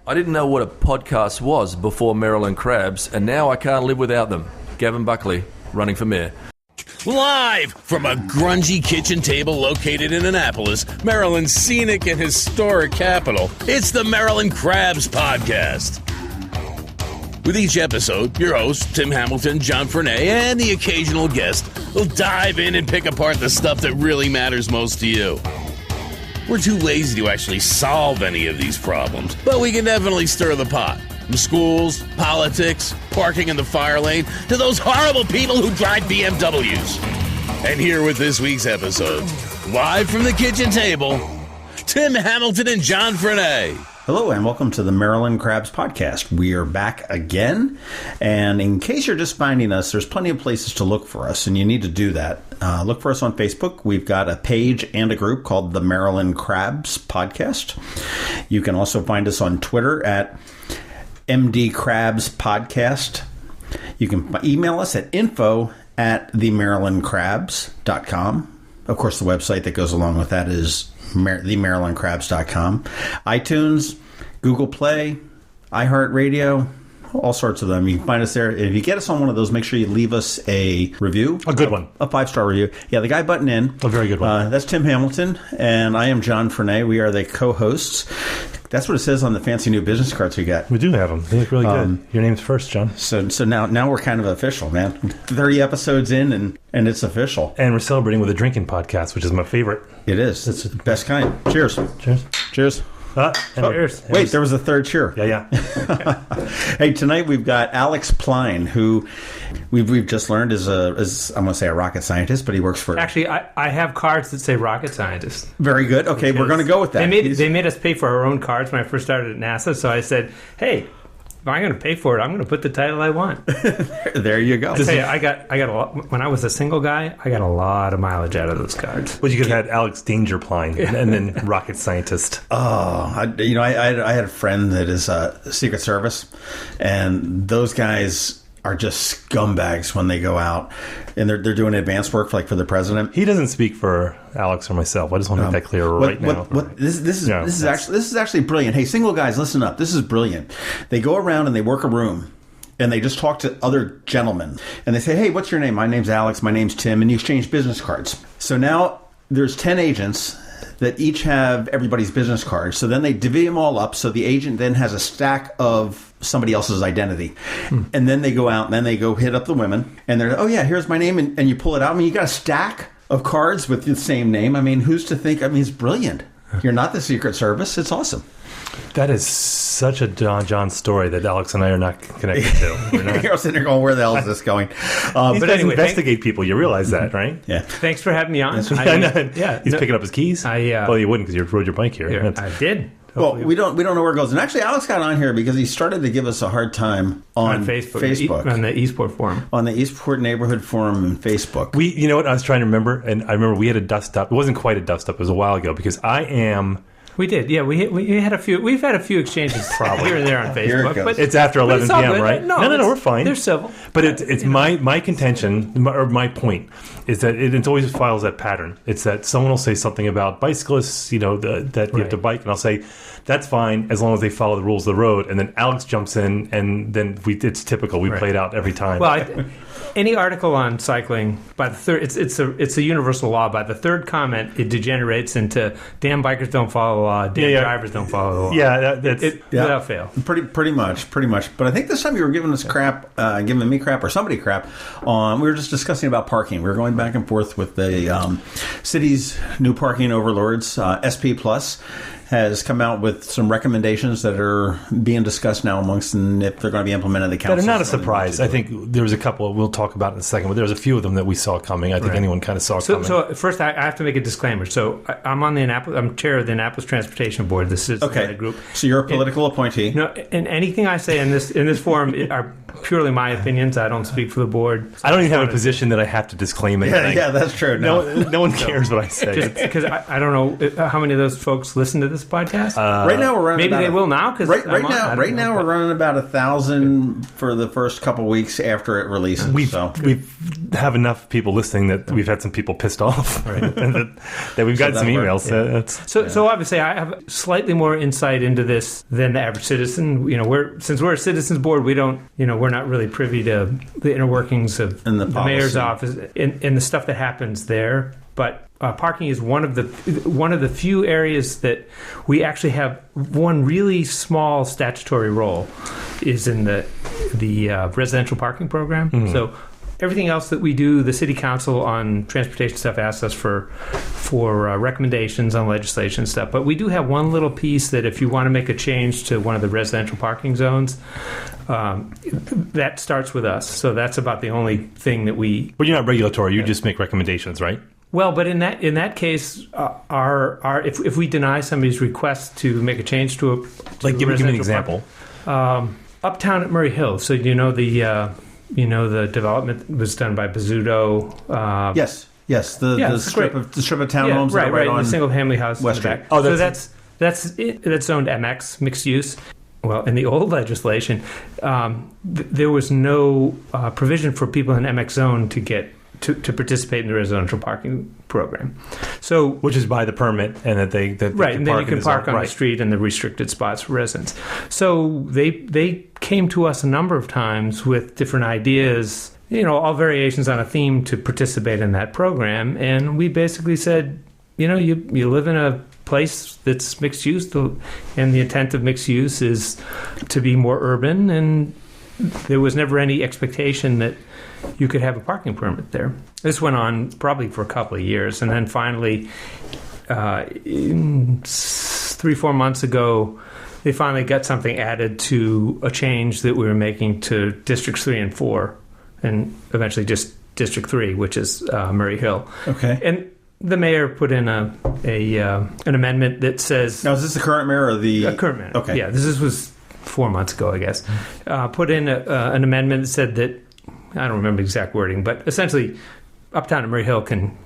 I didn't know what a podcast was before Maryland Crabs, and now I can't live without them. Gavin Buckley, running for mayor. Live from a grungy kitchen table located in Annapolis, Maryland's scenic and historic capital, it's the Maryland Crabs Podcast. With each episode, your hosts, Tim Hamilton, John Fernay, and the occasional guest will dive in and pick apart the stuff that really matters most to you. We're too lazy to actually solve any of these problems, but we can definitely stir the pot. From schools, politics, parking in the fire lane, to those horrible people who drive BMWs. And here with this week's episode, live from the kitchen table, Tim Hamilton and John Fernay. Hello and welcome to the Maryland Crabs Podcast. We are back again, and in case you're just finding us, there's plenty of places to look for us, and you need to do that. Look for us on Facebook. We've got a page and a group called the Maryland Crabs Podcast. You can also find us on Twitter at MD Crabs Podcast. You can email us at info@themarylandcrabs.com. Of course, the website that goes along with that is themarylandcrabs.com. iTunes, Google Play, iHeartRadio, all sorts of them. You can find us there. If you get us on one of those, make sure you leave us a review. A good one. A 5-star review. Yeah, the guy button in. A very good one. That's Tim Hamilton, and I am John Fernay. We are the co-hosts. That's what it says on the fancy new business cards we got. We do have them. They look really good. Your name's first, John. So now we're kind of official, man. 30 episodes in, and it's official. And we're celebrating with a drinking podcast, which is my favorite. It is. It's the best kind. Cheers. Cheers. Cheers. Cheers. Wait, there was a third cheer. Yeah. Hey, tonight we've got Alex Pline, who we've just learned is I'm going to say a rocket scientist, but he works for... Actually, I have cards that say rocket scientist. Very good. Okay, we're going to go with that. They made us pay for our own cards when I first started at NASA, so I said, hey, if I'm going to pay for it, I'm going to put the title I want. There you go. I tell you, I got a lot. When I was a single guy, I got a lot of mileage out of those cards. Well, you could have had Alex Danger Pline and then rocket scientist. Oh, I had a friend that is Secret Service, and those guys are just scumbags when they go out and they're doing advanced work for the president. He doesn't speak for Alex or myself. I just want to make that clear now. This is actually brilliant. Hey, single guys, listen up. This is brilliant. They go around and they work a room and they just talk to other gentlemen and they say, hey, what's your name? My name's Alex. My name's Tim. And you exchange business cards. So now there's 10 agents that each have everybody's business cards. So then they divvy them all up. So the agent then has a stack of somebody else's identity. And then they go out and then they go hit up the women. And they're, oh, yeah, here's my name. And you pull it out. I mean, you got a stack of cards with the same name. I mean, who's to think? I mean, it's brilliant. You're not the Secret Service. It's awesome. That is such a John story that Alex and I are not connected to. We're not. You're sitting there going, where the hell is this going? But anyway, investigate people. You realize that, right? Yeah. Thanks for having me on. He's picking up his keys. Well, you wouldn't because you rode your bike here. I did. Well, we don't know where it goes. And actually, Alex got on here because he started to give us a hard time on Facebook. On the Eastport Forum. On the Eastport Neighborhood Forum and Facebook. You know what? I was trying to remember, and I remember we had a dust-up. It wasn't quite a dust-up. It was a while ago because I am... We did, yeah. We had a few. We've had a few exchanges probably here and there on Facebook. But it's after 11 p.m., right? No, we're fine. They're civil. But it's my contention, or my point, is that it always follows that pattern. It's that someone will say something about bicyclists, that you have to bike, and I'll say, that's fine as long as they follow the rules of the road. And then Alex jumps in, and then it's typical. We play it out every time. Well, any article on cycling, by the third, it's a universal law. By the third comment, it degenerates into damn bikers don't follow the law, damn drivers don't follow the law. Yeah, that's without fail. Pretty much. But I think this time you were giving us crap, giving me crap or somebody crap on. We were just discussing about parking. We were going back and forth with the city's new parking overlords, SP Plus. Has come out with some recommendations that are being discussed now amongst, and if they're going to be implemented, the council. That are not a surprise. I think there was a couple we'll talk about in a second, but there was a few of them that we saw coming. I think anyone kind of saw coming. So first, I have to make a disclaimer. So I'm on I'm chair of the Annapolis Transportation Board. This is the group. So you're a political appointee. No, and anything I say in this forum are purely my opinions. I don't speak for the board. I don't even have a position that I have to disclaim anything. Yeah, that's true. No one cares what I say. Just because I don't know how many of those folks listen to this podcast. Right now we're running. Maybe they will now. Because right now we're running about 1,000 for the first couple weeks after it releases. We have enough people listening that we've had some people pissed off, right? that we've got some emails. Yeah. So obviously I have slightly more insight into this than the average citizen. Since we're a citizens board, we don't. We're not really privy to the inner workings of the mayor's office and the stuff that happens there. But parking is one of the few areas that we actually have one really small statutory role is in the residential parking program. Mm-hmm. So everything else that we do, the city council on transportation stuff asks us for recommendations on legislation and stuff. But we do have one little piece that if you want to make a change to one of the residential parking zones, that starts with us. So that's about the only thing that we... But you're not regulatory. You just make recommendations, right? Well, but in that case, if we deny somebody's request to make a change to give me an example. Uptown at Murray Hill. So the development was done by Bizzuto. Yes. The strip of townhomes. Yeah, right. On the single family house West in the back. Street. Oh, that's zoned MX, mixed use. Well, in the old legislation, there was no provision for people in MX zone to get to participate in the residential parking program. So, which is by the permit, and that they right, and then you can park on the street in the restricted spots for residents. So they came to us a number of times with different ideas, all variations on a theme to participate in that program, and we basically said, you live in a place that's mixed use, and the intent of mixed use is to be more urban, and there was never any expectation that you could have a parking permit there. This went on probably for a couple of years, and then finally, 3-4 months ago, they finally got something added to a change that we were making to Districts 3 and 4, and eventually just District 3, which is Murray Hill. Okay. And the mayor put in an amendment that says... Now, is this the current mayor or the... current mayor. Okay. Yeah, this was 4 months ago, I guess. Put in an amendment that said that, I don't remember the exact wording, but essentially Uptown at Murray Hill can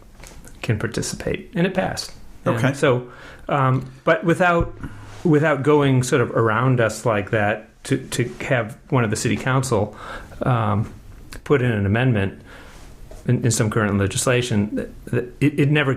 participate, and it passed. Okay. And so, but without going sort of around us like that, to have one of the city council put in an amendment in some current legislation, it never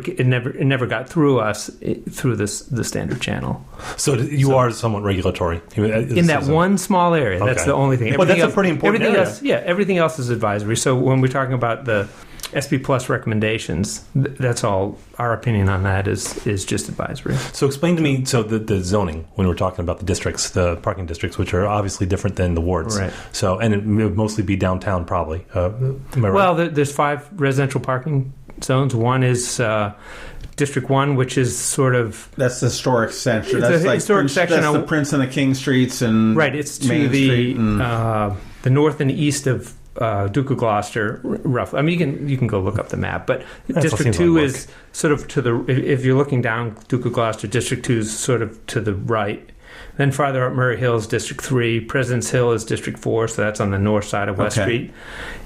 got through us through the standard channel. So you are somewhat regulatory in that one small area. Okay. That's the only thing. Well, that's a pretty important area. Everything else is advisory. So when we're talking about the SP Plus recommendations, that's all. Our opinion on that is just advisory. So explain to me, the zoning, when we're talking about the districts, the parking districts, which are obviously different than the wards. Right. So, and it would mostly be downtown probably. Am I right? Well, there's 5 residential parking zones. One is District 1, which is sort of... That's the historic section. That's like historic section. That's the Prince and the King streets and right. It's to Main Street and, the north and east of Duke of Gloucester, roughly. I mean, you can go look up the map, but District 2 is sort of to the... If you're looking down Duke of Gloucester, District 2 is sort of to the right. Then farther up Murray Hill is District 3. President's Hill is District 4, so that's on the north side of West Street.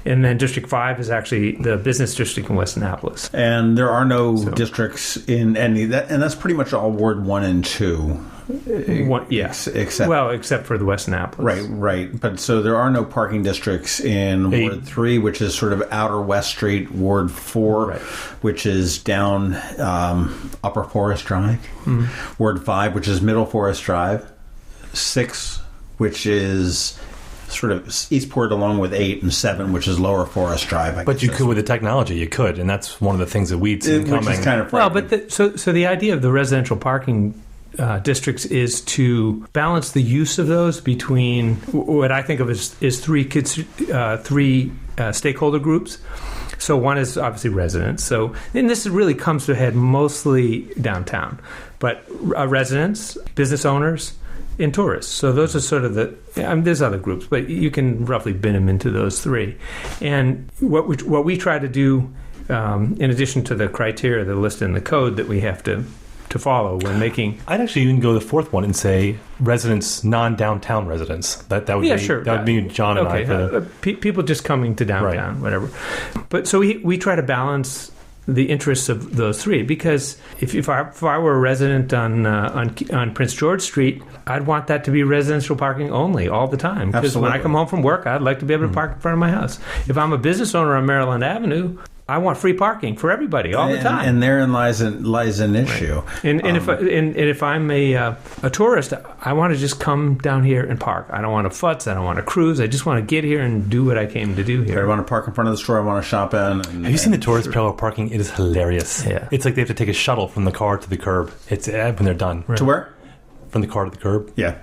And then District 5 is actually the business district in West Annapolis. And there are no districts in any... and that's pretty much all Ward 1 and 2. Except for the West Annapolis. Right. But so there are no parking districts in Ward 3, which is sort of outer West Street, Ward 4, which is down Upper Forest Drive, Ward 5, which is Middle Forest Drive, 6, which is sort of Eastport, along with 8 and 7, which is Lower Forest Drive. But you could, with the technology, you could, and that's one of the things that we'd seen coming. Which is kind of so the idea of the residential parking districts is to balance the use of those between what I think of as three stakeholder groups. So one is obviously residents. And this really comes to a head mostly downtown, but residents, business owners, and tourists. So those are sort of there's other groups, but you can roughly bin them into those 3. And what we try to do, in addition to the criteria that are listed in the code that we have to to follow when making. I'd actually even go the fourth one and say residents, non-downtown residents. That would be sure. That would be John and I. People just coming to downtown, whatever. But so we try to balance the interests of those three, because if I were a resident on Prince George Street, I'd want that to be residential parking only all the time. Because when I come home from work, I'd like to be able to park in front of my house. If I'm a business owner on Maryland Avenue, I want free parking for everybody all the time. And therein lies an issue. Right. And if I'm a tourist, I want to just come down here and park. I don't want to futz. I don't want to cruise. I just want to get here and do what I came to do here. I want to park in front of the store. I want to shop in. Have you seen the tourist parallel parking? It is hilarious. Yeah. It's like they have to take a shuttle from the car to the curb. It's when they're done. Right. To where? From the car to the curb. Yeah.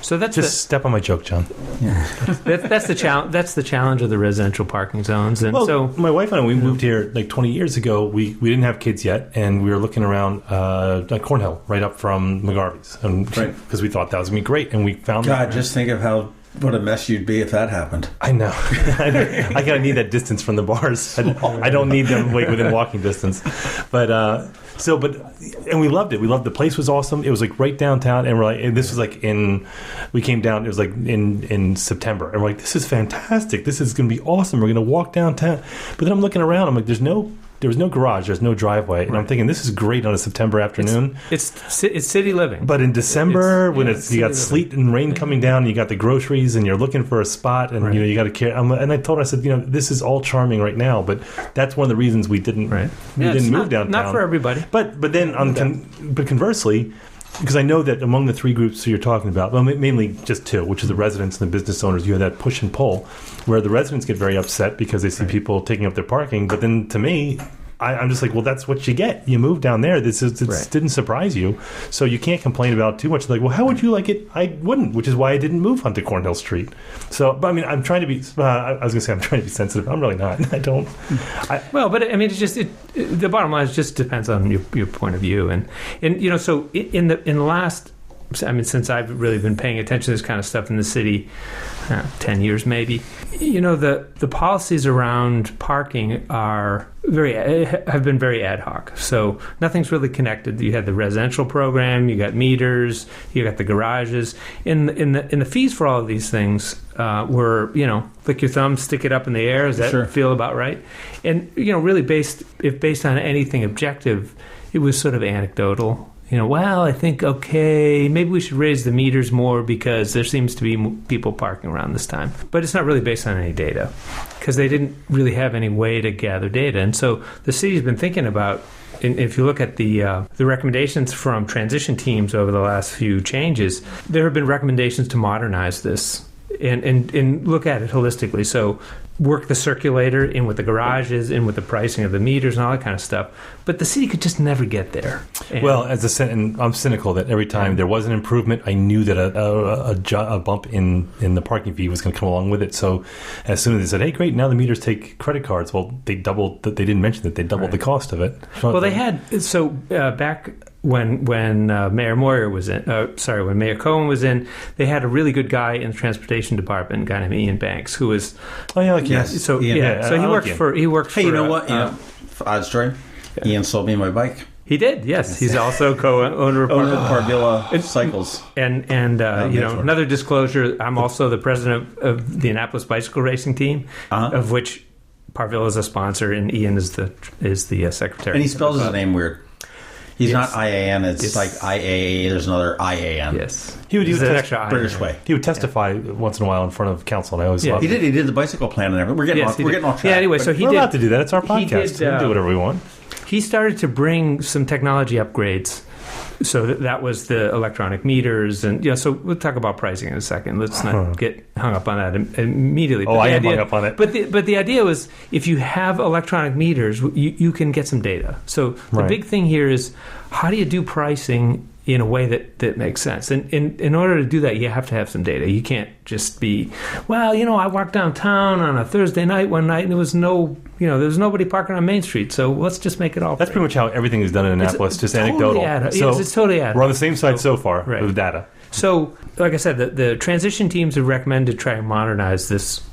So that's step on my joke, John. Yeah. that's the challenge. That's the challenge of the residential parking zones. And so my wife and I, we moved here like 20 years ago. We didn't have kids yet, and we were looking around at Cornhill, right up from McGarvey's, because we thought that was gonna be great, and we found. God, just think of what a mess you'd be if that happened. I know. I gotta need that distance from the bars. I don't need them within walking distance, but. And we loved it. We loved the place was awesome. It was like right downtown, and this was like we came down. It was like in September, and we're like, this is fantastic. This is going to be awesome. We're going to walk downtown. But then I'm looking around. I'm like, there was no garage. There's no driveway, and I'm thinking this is great on a September afternoon. It's city living. But in December, when you got sleet and rain coming down, you got the groceries, and you're looking for a spot, and you got to care. And I told her, I said, this is all charming right now, but that's one of the reasons we didn't move downtown. Not for everybody. But then but conversely, because I know that among the three groups you're talking about, well, mainly just two, which is the residents and the business owners, you have that push and pull, where the residents get very upset because they see people taking up their parking. But then to me, I'm just like, well, that's what you get. You moved down there. This didn't surprise you, so you can't complain about too much. Like, well, how would you like it? I wouldn't, which is why I didn't move onto Cornhill Street. So, but I mean, I'm trying to be. I was going to say I'm trying to be sensitive. I'm really not. I don't. But I mean, it's just the bottom line is just depends on your point of view, and so in the last. I mean, since I've really been paying attention to this kind of stuff in the city, 10 years maybe, the policies around parking have been very ad hoc. So nothing's really connected. You had the residential program, you got meters, you got the garages. In the fees for all of these things were, lick your thumb, stick it up in the air. Does that feel about right? And really based on anything objective, it was sort of anecdotal. Well, I think, maybe we should raise the meters more because there seems to be people parking around this time. But it's not really based on any data because they didn't really have any way to gather data. And so the city's been thinking about, and if you look at the recommendations from transition teams over the last few changes, there have been recommendations to modernize this and look at it holistically. So work the circulator in with the garages, in with the pricing of the meters and all that kind of stuff. But the city could just never get there. And I'm cynical that every time there was an improvement, I knew that a bump in the parking fee was going to come along with it. So as soon as they said, hey, great, now the meters take credit cards, well, they didn't mention that they doubled the cost of it. Well, they had, back when Mayor Moyer was in, when Mayor Cohen was in, they had a really good guy in the transportation department, a guy named Ian Banks, who was... Oh, yeah, yes. So, Ian, so he worked for... Hey, you know what? Odd story. Yeah. Ian sold me my bike. He did, yes. He's also co-owner of Parvilla Cycles. And another disclosure, I'm also the president of the Annapolis Bicycle Racing Team, of which Parvilla is a sponsor and Ian is the secretary. And he spells his name weird. He's not IAN. It's like IAA. There's another IAN. Yes. He would use the British way. He would testify once in a while in front of council, and I always loved it. He did the bicycle plan and everything. We're getting off track. Yeah, anyway, so we're allowed to do that. It's our podcast. We can do whatever we want. He started to bring some technology upgrades. So that was the electronic meters, and so we'll talk about pricing in a second. Let's not get hung up on that immediately. I am hung up on it. But the idea was, if you have electronic meters, you can get some data. So the big thing here is, how do you do pricing in a way that makes sense? And in order to do that, you have to have some data. You can't just be, I walked downtown on a Thursday night one night and there was nobody parking on Main Street, so let's just make it all That's free. pretty much how everything is done in Annapolis, just totally anecdotal. It's totally ad hoc. We're on the same side so far with data. So, like I said, the transition teams have recommended try and modernize this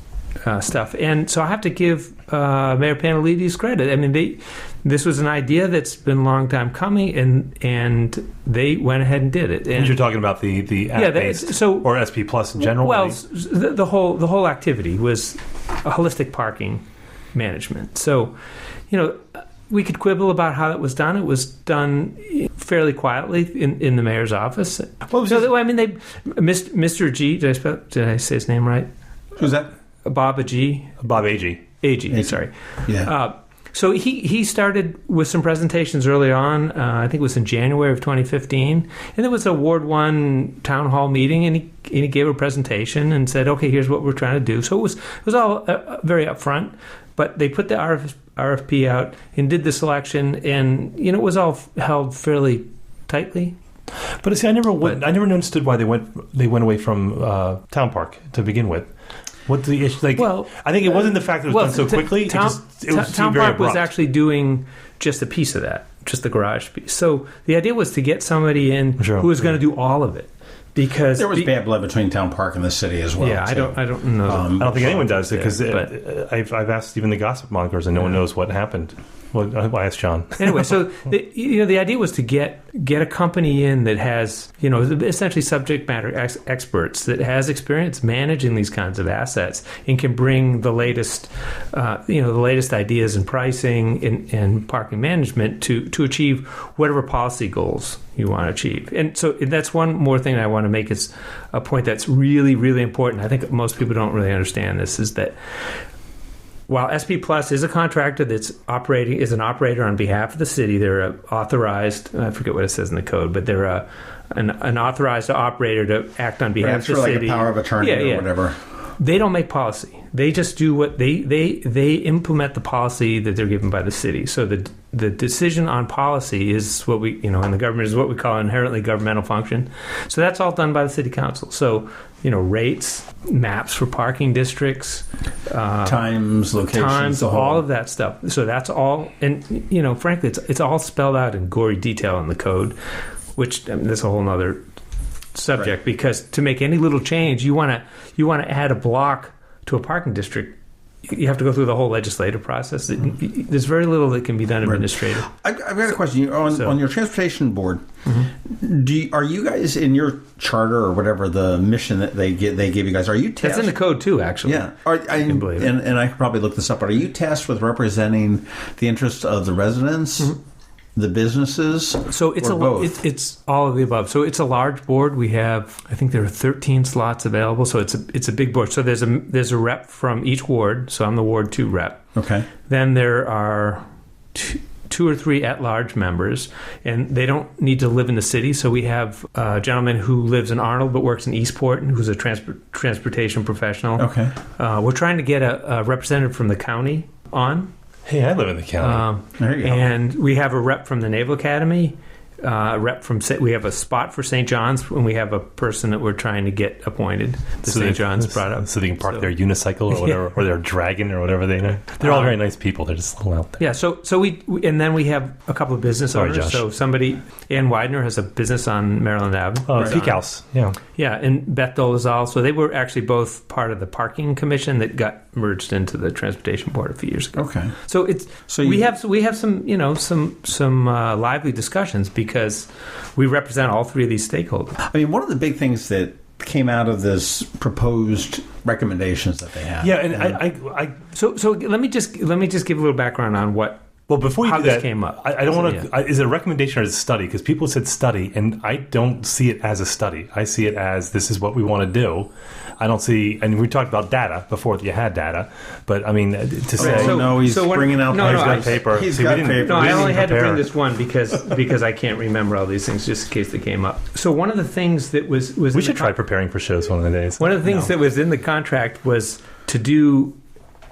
stuff. And so I have to give Mayor Panellides credit. I mean, this was an idea that's been a long time coming, and they went ahead and did it. And you're talking about the app-based or SP Plus in general? Well, the whole activity was a holistic parking management. So, we could quibble about how it was done. It was done fairly quietly in the mayor's office. Mr. G, did I say his name right? Who's that? Bob Agee. Bob Agee. Agee, sorry. Yeah. So he started with some presentations early on. I think it was in January of 2015, and there was a Ward 1 town hall meeting, and he gave a presentation and said, "Okay, here's what we're trying to do." So it was all very upfront, but they put the RFP out and did the selection, and it was all held fairly tightly. But see, I never understood why they went away from Town Park to begin with. What's the issue? I think it wasn't the fact that it was done so quickly. Town Park abrupt. was actually doing just a piece of that, just the garage piece. So the idea was to get somebody in who was going to do all of it. Because there was bad blood between Town Park and the city as well. Yeah, I don't know. I don't think anyone does because I've asked even the gossip mongers and no one knows what happened. Well, I asked John. Anyway, so the idea was to get a company in that has essentially subject matter experts that has experience managing these kinds of assets and can bring the latest ideas in pricing and parking management to achieve whatever policy goals you want to achieve. And so that's one more thing I want to make is a point that's really, really important. I think most people don't really understand this is that while SP Plus is a contractor is an operator on behalf of the city, they're authorized, I forget what it says in the code, but they're an authorized operator to act on behalf of the city. Like a power of attorney or whatever. They don't make policy. They just do what they implement the policy that they're given by the city. So the decision on policy is what we, in the government is what we call inherently governmental function. So that's all done by the city council. So, rates, maps for parking districts, times, locations, all of that stuff. So that's all, and frankly, it's all spelled out in gory detail in the code, which that's a whole other subject. Right. Because to make any little change, you want to add a block to a parking district. You have to go through the whole legislative process. There's very little that can be done administrative. I've got a question. On your transportation board, are you guys in your charter or whatever the mission that they gave you guys? Are you tasked? That's in the code too, actually. Yeah, and I could probably look this up. But are you tasked with representing the interests of the residents? Mm-hmm. The businesses? So it's it's all of the above. So it's a large board. We have, I think there are 13 slots available. So it's a big board. So there's a rep from each ward. So I'm the Ward 2 rep. Okay. Then there are two or three at-large members, and they don't need to live in the city. So we have a gentleman who lives in Arnold but works in Eastport and who's a transportation professional. Okay. We're trying to get a representative from the county on. Hey, I live in the county. There you go. And we have a rep from the Naval Academy, we have a spot for St. John's, and we have a person that we're trying to get appointed. St. John's brought up. So they can park their unicycle or whatever, or their dragon or whatever they know. They're all very nice people. They're just a little out there. Yeah, so we and then we have a couple of business owners. Josh. So Ann Widener has a business on Maryland Avenue. Oh, Peak House. Yeah. Yeah, and Beth Dolezal. So they were actually both part of the parking commission that got merged into the transportation board a few years ago. Okay. So we have some lively discussions because we represent all three of these stakeholders. I mean, one of the big things that came out of this proposed recommendations that they have. Yeah, and so let me just give a little background on what. Well, before you how do this that, came up. I don't want to. Is it a recommendation or is it a study? Because people said study, and I don't see it as a study. I see it as this is what we want to do. I don't see, and we talked about data before you had data, but I mean to say he's bringing out paper. He's got paper. No, I only had to bring this one because I can't remember all these things just in case they came up. So one of the things that was we should try preparing for shows one of the days. One of the things that was in the contract was to do.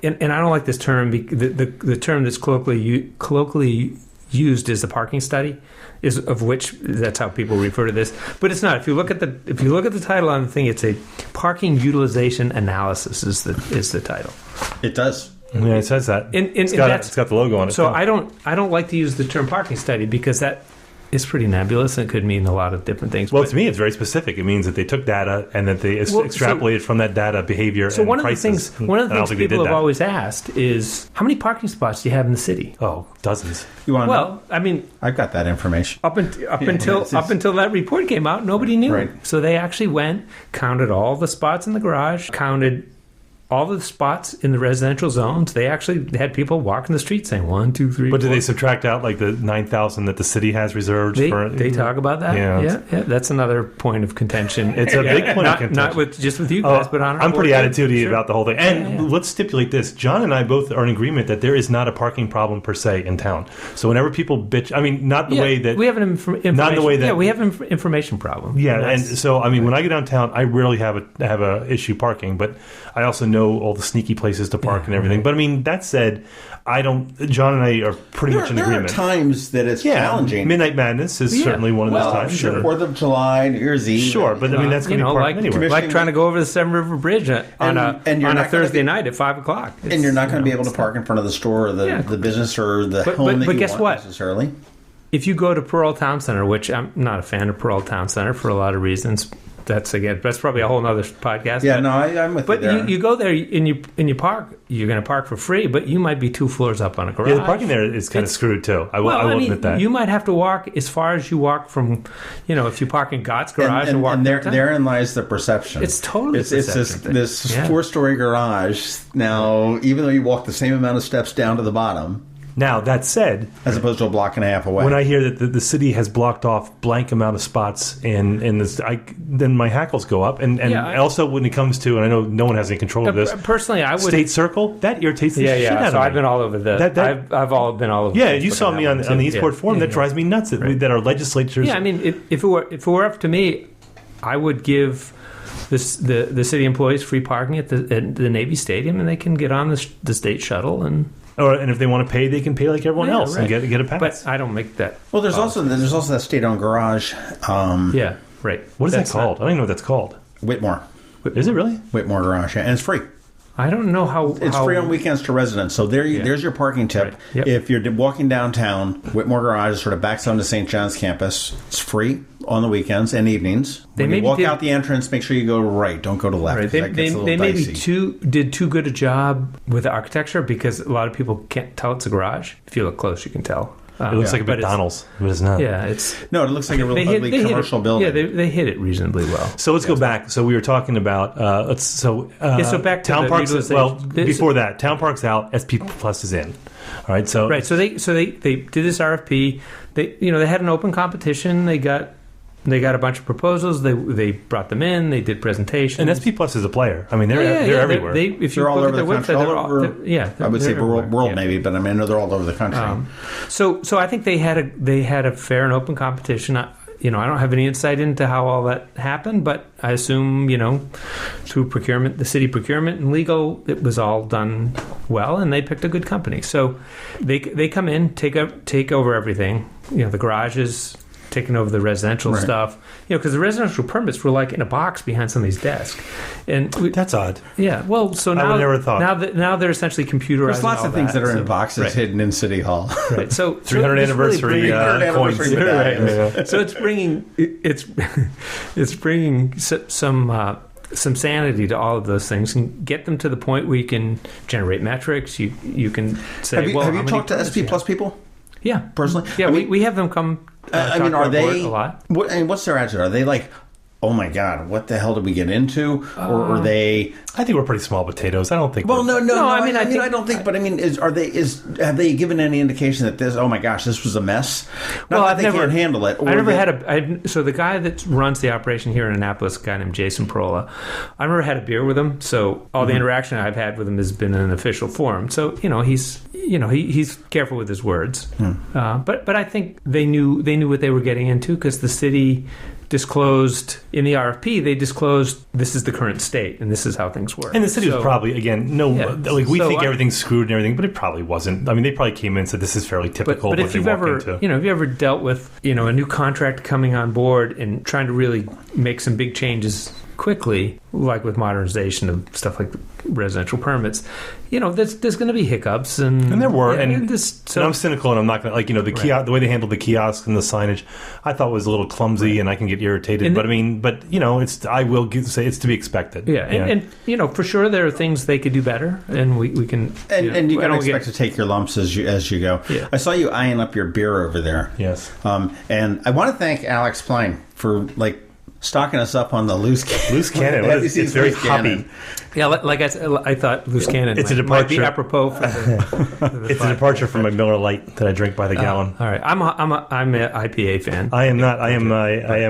And I don't like this term. The term that's colloquially used is the parking study, is of which that's how people refer to this. But it's not. If you look at the title on the thing, it's a parking utilization analysis is the title. It does. Yeah, it says that. It's got the logo on it. So I don't like to use the term parking study because that is pretty nebulous and could mean a lot of different things. Well, to me, it's very specific. It means that they took data and that they extrapolated from that data behavior and one prices. One of the things people have always asked is, how many parking spots do you have in the city? Oh, dozens. You want to know? I mean, I've got that information. Up until that report came out, nobody knew. Right. So they actually went, counted all the spots in the garage, counted all the spots in the residential zones. They actually had people walking the street saying 1, 2, 3. But did they subtract out like the 9,000 that the city has reserved? They talk about that. Yeah. That's another point of contention. It's a big point of contention. Not with you guys, but on. I'm pretty attitudey about the whole thing. And let's stipulate this: John and I both are in agreement that there is not a parking problem per se in town. So whenever people bitch, I mean, not the way that we have an information. Not the way that we have an information problem. Yeah, and so I mean, when I go downtown, I rarely have a issue parking, but I also know all the sneaky places to park and everything. But I mean, that said, John and I are pretty much in agreement. There are times that it's challenging. Midnight Madness is certainly one of those times. Sure. 4th of July, New Year's Eve. Sure, but I mean, that's going to be parked anywhere. Like trying to go over the Seven River Bridge on a Thursday night at 5 o'clock. And you're not going to be able to park in front of the store or the business or the home that you guess want what? necessarily. If you go to Pearl Town Center, which I'm not a fan of Pearl Town Center for a lot of reasons, that's probably a whole other podcast. Yeah, I'm with you there. But you go there and you park. You're going to park for free, but you might be 2 floors up on a garage. Yeah, the parking there is kind of screwed too. I will admit that. You might have to walk as far as you walk from, if you park in Gott's garage and walk. And therein lies the perception. It's totally it's this 4-story garage. Now, even though you walk the same amount of steps down to the bottom. Now, that said, as opposed to a block and a half away. When I hear that the city has blocked off blank amount of spots in this, then my hackles go up. And also when it comes to, and I know no one has any control of this. Personally, I would. State Circle, that irritates the shit out of me. So I've been all over the. I've all been all over. Yeah, you saw me on the Eastport Forum. That drives me nuts that our legislatures. Yeah, I mean, if it were up to me, I would give the city employees free parking at the Navy Stadium, and they can get on the state shuttle and if they want to pay, they can pay like everyone else and get a pass. But I don't make that. Well, there's also that state-owned garage. Yeah, right. What is that called? I don't even know what that's called. Whitmore. Is it really? Whitmore Garage, and it's free. I don't know how... It's free on weekends to residents. So there's your parking tip. Right. Yep. If you're walking downtown, Whitmore Garage is sort of backs onto St. John's campus. It's free on the weekends and evenings. When you walk out the entrance, make sure you go right. Don't go to left. Right. They maybe did too good a job with the architecture because a lot of people can't tell it's a garage. If you look close, you can tell. It looks like a McDonald's, but it's not. Yeah, it looks like a real ugly commercial building. Yeah, they hit it reasonably well. So let's go back. So we were talking about so back to Town Parks. Before that, Town Parks out, SP Plus is in. All right, so they did this RFP. They had an open competition. They got a bunch of proposals. They brought them in. They did presentations. And SP Plus is a player. I mean, they're everywhere. If you look at their website, I would say world maybe, but I mean, I know they're all over the country. So I think they had a fair and open competition. I don't have any insight into how all that happened, but I assume through procurement, the city procurement and legal, it was all done well, and they picked a good company. So they come in, take over everything. The garages. Taking over the residential stuff, because the residential permits were like in a box behind somebody's desk, and that's odd. Yeah, well, so now I would never thought. Now they're essentially computerized. There's lots of things that are in boxes hidden in City Hall. Right. So 300th anniversary coins. Right. So it's bringing some sanity to all of those things and get them to the point where you can generate metrics. You can say, have you talked to SP Plus people? Yeah, personally. Yeah, we have them come. Are they a lot? What's their attitude? Are they like, oh my God, what the hell did we get into? Or are they? I think we're pretty small potatoes. I don't think. Well, no. I don't think. But I mean, have they given any indication that this? Oh my gosh, this was a mess. Not that they can't handle it. So the guy that runs the operation here in Annapolis, a guy named Jason Perola, I never had a beer with him. So all the interaction I've had with him has been in an official forum. So he's careful with his words. But I think they knew what they were getting into because the city disclosed in the RFP. They disclosed this is the current state and this is how things work. And the city was probably we think everything's screwed and everything, but it probably wasn't. I mean, they probably came in and said this is fairly typical. But if you've ever dealt with a new contract coming on board and trying to really make some big changes quickly, like with modernization of stuff like residential permits, there's going to be hiccups, and there were, and and I'm cynical, and I'm not going to, the way they handled the kiosk and the signage, I thought was a little clumsy, and I can get irritated. But I will say it's to be expected. Yeah, and for sure there are things they could do better, and we can. And you can expect to take your lumps as you go. Yeah. I saw you eyeing up your beer over there. Yes. And I want to thank Alex Pline for stocking us up on the loose cannon. It's very hoppy. Yeah, like I thought loose cannon. It's a departure. Might be apropos for the it's a departure from my Miller Lite that I drink by the gallon. All right, I'm an IPA fan. I am not. I am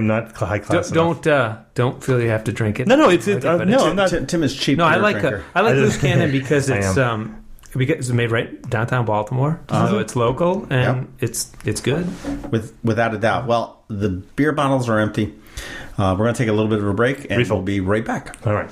not high class. Don't feel you have to drink it. No, I'm not. Tim is cheap. No, I like loose cannon because it's made right downtown Baltimore, so it's local and it's good. Without a doubt. Well, the beer bottles are empty. We're going to take a little bit of a break, and we'll be right back. All right.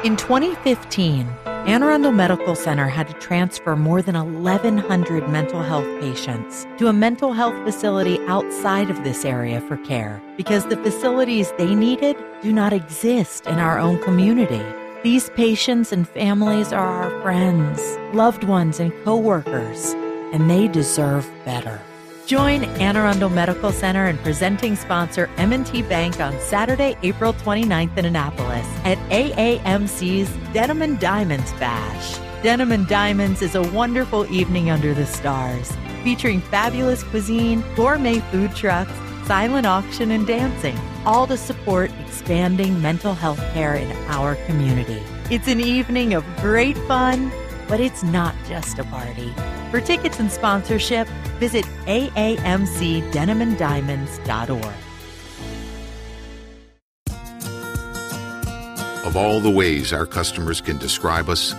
In 2015, Anne Arundel Medical Center had to transfer more than 1,100 mental health patients to a mental health facility outside of this area for care because the facilities they needed do not exist in our own community. These patients and families are our friends, loved ones, and coworkers, and they deserve better. Join Anne Arundel Medical Center and presenting sponsor M&T Bank on Saturday, April 29th in Annapolis at AAMC's Denim and Diamonds Bash. Denim and Diamonds is a wonderful evening under the stars, featuring fabulous cuisine, gourmet food trucks, silent auction, and dancing, all to support expanding mental health care in our community. It's an evening of great fun, but it's not just a party. For tickets and sponsorship, visit aamcdenimanddiamonds.org. Of all the ways our customers can describe us,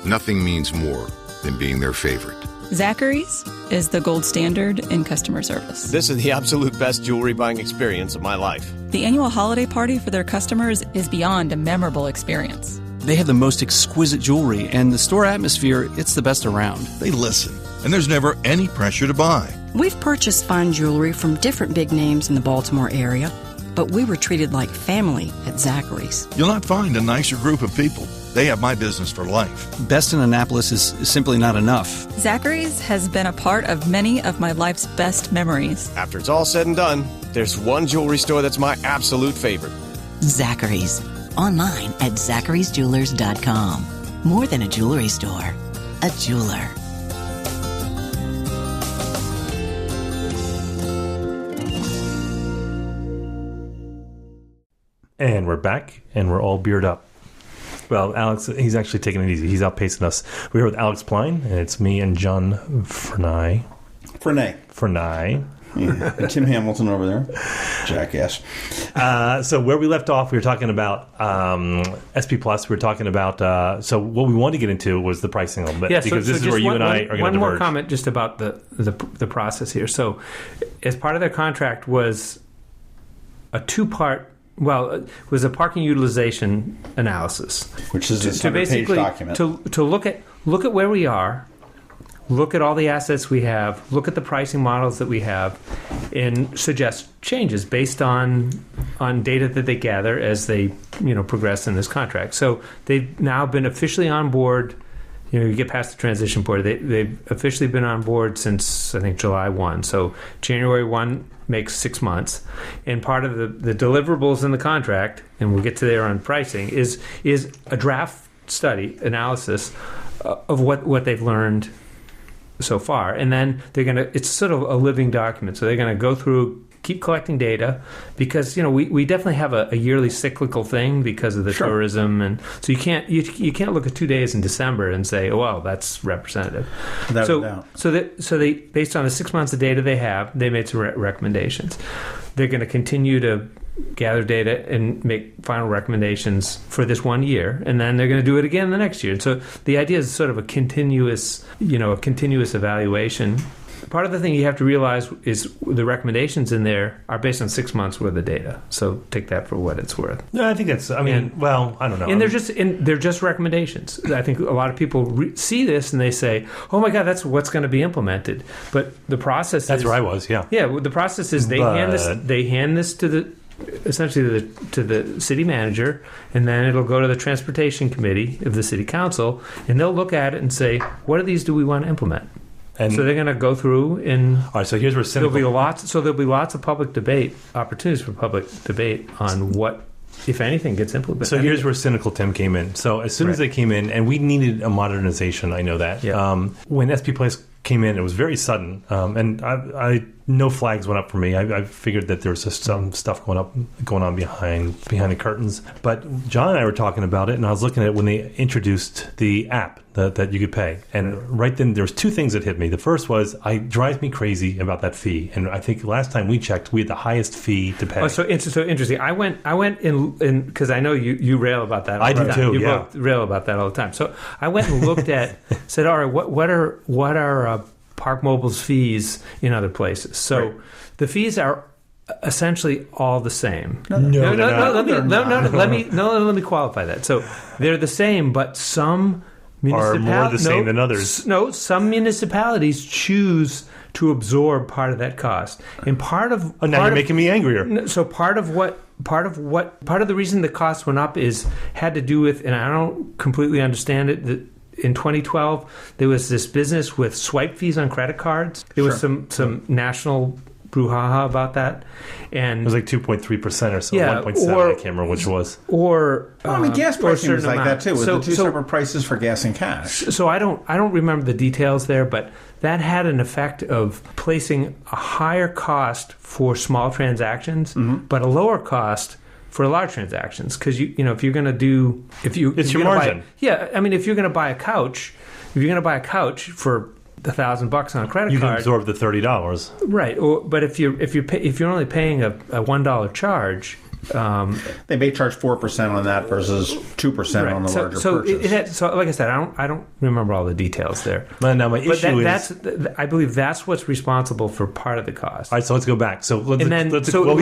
nothing means more than being their favorite. Zachary's is the gold standard in customer service. This is the absolute best jewelry buying experience of my life. The annual holiday party for their customers is beyond a memorable experience. They have the most exquisite jewelry, and the store atmosphere, it's the best around. They listen, and there's never any pressure to buy. We've purchased fine jewelry from different big names in the Baltimore area, but we were treated like family at Zachary's. You'll not find a nicer group of people. They have my business for life. Best in Annapolis is simply not enough. Zachary's has been a part of many of my life's best memories. After it's all said and done, there's one jewelry store that's my absolute favorite. Zachary's. Online at zacharysjewelers.com. More than a jewelry store, a jeweler. And we're back, and we're all bearded up. Well, Alex, he's actually taking it easy. He's outpacing us. We're here with Alex Pline, and it's me and John Fernay. Yeah, and Tim Hamilton over there. Jackass. So where we left off, we were talking about SP Plus. We were talking about... so what we wanted to get into was the pricing a little bit. Yeah, because this is where you and I are going to diverge. One more comment just about the process here. So as part of their contract was a two-part... Well, it was a parking utilization analysis. Which is a 100-page document. To look at where we are, look at all the assets we have, look at the pricing models that we have, and suggest changes based on data that they gather as they progress in this contract. So they've now been officially on board. You get past the transition board. They've officially been on board since, I think, July 1. So January 1 makes 6 months. And part of the deliverables in the contract, and we'll get to there on pricing, is a draft study analysis of what they've learned so far. And then it's sort of a living document. So they're going to go through, keep collecting data, because we definitely have a yearly cyclical thing because of the tourism, and so you can't look at 2 days in December and say, oh, well, that's representative. So they based on the 6 months of data they have, they made some recommendations. They're going to continue to gather data and make final recommendations for this 1 year, and then they're going to do it again the next year. And so the idea is sort of a continuous evaluation. Part of the thing you have to realize is the recommendations in there are based on 6 months worth of data. So take that for what it's worth. No, I think that's. I don't know. And they're just recommendations. I think a lot of people see this and they say, "Oh my God, that's what's going to be implemented." But the process. That's where I was. Yeah. Yeah. Well, the process is they hand this to essentially to the city manager, and then it'll go to the transportation committee of the city council, and they'll look at it and say, what of these do we want to implement? And so they're going to go through and... All right, so here's where cynical... There'll be lots of public debate, opportunities for public debate on what, if anything, gets implemented. So here's where cynical Tim came in. So as soon as they came in, and we needed a modernization, I know that. Yeah. When SP Plus came in, it was very sudden, and I no flags went up for me. I figured that there was just some stuff going on behind the curtains. But John and I were talking about it, and I was looking at it when they introduced the app that you could pay. And right then, there was two things that hit me. The first was, it drives me crazy about that fee. And I think last time we checked, we had the highest fee to pay. Oh, so interesting. I went in because I know you rail about that all the time. I do too, You both rail about that all the time. So I went and looked at, said, all right, what are Park Mobile's fees in other places? So the fees are essentially all the same. No, let me qualify that. So they're the same, but some are more the same than others. No, some municipalities choose to absorb part of that cost, and part of you're making me angrier. So part of the reason the cost went up had to do with, and I don't completely understand it, that in 2012 there was this business with swipe fees on credit cards. There was some national brouhaha about that, and it was like 2.3% or so, 1.7. I can't remember which was. Gas pricing was like that too. With the two separate prices for gas and cash. So I don't remember the details there, but that had an effect of placing a higher cost for small transactions, but a lower cost for large transactions. Because if you're going to do it's your margin. If you're going to buy a couch, for $1,000 on a credit card, you can absorb the $30, right? But if you're only paying a $1 charge, they may charge 4% on that versus 2% on the larger purchase. So like I said, I don't remember all the details there. Now my issue is, I believe that's what's responsible for part of the cost. All right, so let's go back. So we